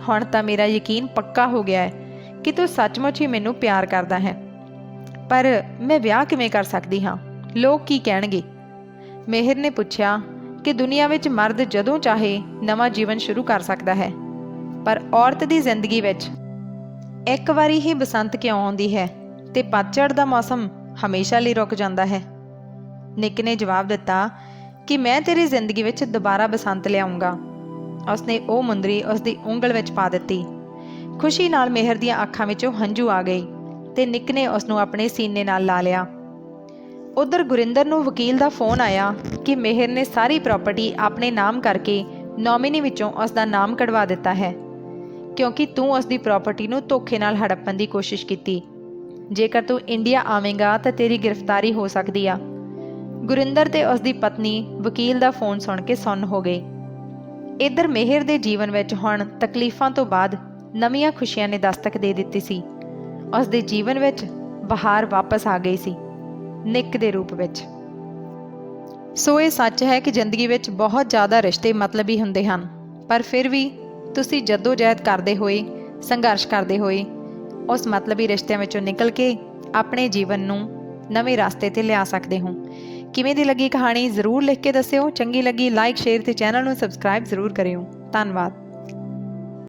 ਹੁਣ ਤਾਂ ਮੇਰਾ ਯਕੀਨ ਪੱਕਾ ਹੋ ਗਿਆ ਹੈ ਕਿ ਤੂੰ ਸੱਚਮੁੱਚ ਹੀ ਮੈਨੂੰ ਪਿਆਰ ਕਰਦਾ ਹੈ। ਪਰ ਮੈਂ ਵਿਆਹ ਕਿਵੇਂ ਕਰ ਸਕਦੀ ਹਾਂ? ਲੋਕ ਕੀ ਕਹਿਣਗੇ? ਮਿਹਰ ਨੇ ਪੁੱਛਿਆ ਕਿ ਦੁਨੀਆ ਵਿੱਚ ਮਰਦ ਜਦੋਂ ਚਾਹੇ ਨਵਾਂ ਜੀਵਨ ਸ਼ੁਰੂ ਕਰ ਸਕਦਾ ਹੈ, ਪਰ ਔਰਤ ਦੀ ਜ਼ਿੰਦਗੀ ਵਿੱਚ ਇੱਕ ਵਾਰੀ ਹੀ ਬਸੰਤ ਕਿਉਂ ਆਉਂਦੀ ਹੈ ਤੇ ਪਤਝੜ ਦਾ ਮੌਸਮ ਹਮੇਸ਼ਾ ਲਈ ਰੁਕ ਜਾਂਦਾ ਹੈ? ਨਿੱਕ ਨੇ ਜਵਾਬ ਦਿੱਤਾ ਕਿ ਮੈਂ ਤੇਰੀ ਜ਼ਿੰਦਗੀ ਵਿੱਚ ਦੁਬਾਰਾ ਬਸੰਤ ਲਿਆਉਂਗਾ। ਉਸਨੇ ਉਹ ਮੁੰਦਰੀ ਉਸਦੀ ਉਂਗਲ ਵਿੱਚ ਪਾ ਦਿੱਤੀ। ਖੁਸ਼ੀ ਨਾਲ ਮਿਹਰ ਦੀਆਂ ਅੱਖਾਂ ਵਿੱਚੋਂ ਹੰਝੂ ਆ ਗਏ ਤੇ ਨਿੱਕ ਨੇ ਉਸਨੂੰ ਆਪਣੇ ਸੀਨੇ ਨਾਲ ਲਾ ਲਿਆ। ਉਧਰ ਗੁਰਿੰਦਰ ਨੂੰ ਵਕੀਲ ਦਾ ਫੋਨ ਆਇਆ ਕਿ ਮਿਹਰ ਨੇ ਸਾਰੀ ਪ੍ਰਾਪਰਟੀ ਆਪਣੇ ਨਾਮ ਕਰਕੇ ਨੋਮਿਨੀ ਵਿੱਚੋਂ ਉਸਦਾ ਨਾਮ ਕਢਵਾ ਦਿੱਤਾ ਹੈ, ਕਿਉਂਕਿ ਤੂੰ ਉਸਦੀ ਪ੍ਰਾਪਰਟੀ ਨੂੰ ਧੋਖੇ ਨਾਲ ਹੜੱਪਣ ਦੀ ਕੋਸ਼ਿਸ਼ ਕੀਤੀ। ਜੇਕਰ ਤੂੰ ਇੰਡੀਆ ਆਵੇਂਗਾ ਤਾਂ ਤੇਰੀ ਗ੍ਰਿਫਤਾਰੀ ਹੋ ਸਕਦੀ ਆ। ਗੁਰਿੰਦਰ ਤੇ ਉਸਦੀ ਪਤਨੀ ਵਕੀਲ ਦਾ ਫੋਨ ਸੁਣ ਕੇ ਸੁੰਨ ਹੋ ਗਏ। ਇੱਧਰ ਮਿਹਰ ਦੇ ਜੀਵਨ ਵਿੱਚ ਹੁਣ ਤਕਲੀਫਾਂ ਤੋਂ ਬਾਅਦ ਨਵੀਆਂ ਖੁਸ਼ੀਆਂ ਨੇ ਦਸਤਕ ਦੇ ਦਿੱਤੀ ਸੀ। ਉਸਦੇ ਜੀਵਨ ਵਿੱਚ ਬਹਾਰ ਵਾਪਸ ਆ ਗਈ ਸੀ, ਨਿੱਕ ਦੇ ਰੂਪ ਵਿੱਚ। ਸੋ ਇਹ ਸੱਚ ਹੈ ਕਿ ਜ਼ਿੰਦਗੀ ਵਿੱਚ ਬਹੁਤ ਜ਼ਿਆਦਾ ਰਿਸ਼ਤੇ ਮਤਲਬੀ ਹੁੰਦੇ ਹਨ, ਪਰ ਫਿਰ ਵੀ ਤੁਸੀਂ ਜੱਦੋ-ਜਹਿਦ ਕਰਦੇ ਹੋਏ, ਸੰਘਰਸ਼ ਕਰਦੇ ਹੋਏ ਉਸ ਮਤਲਬੀ ਰਿਸ਼ਤਿਆਂ ਵਿੱਚੋਂ ਨਿਕਲ ਕੇ ਆਪਣੇ ਜੀਵਨ ਨੂੰ ਨਵੇਂ ਰਸਤੇ ਤੇ ਲਿਆ ਸਕਦੇ ਹੋ। ਕਿਵੇਂ ਦੀ ਲੱਗੀ ਕਹਾਣੀ ਜ਼ਰੂਰ ਲਿਖ ਕੇ ਦੱਸਿਓ। ਚੰਗੀ ਲੱਗੀ ਲਾਈਕ, ਸ਼ੇਅਰ ਤੇ ਚੈਨਲ ਨੂੰ ਸਬਸਕ੍ਰਾਈਬ ਜ਼ਰੂਰ ਕਰਿਓ। ਧੰਨਵਾਦ।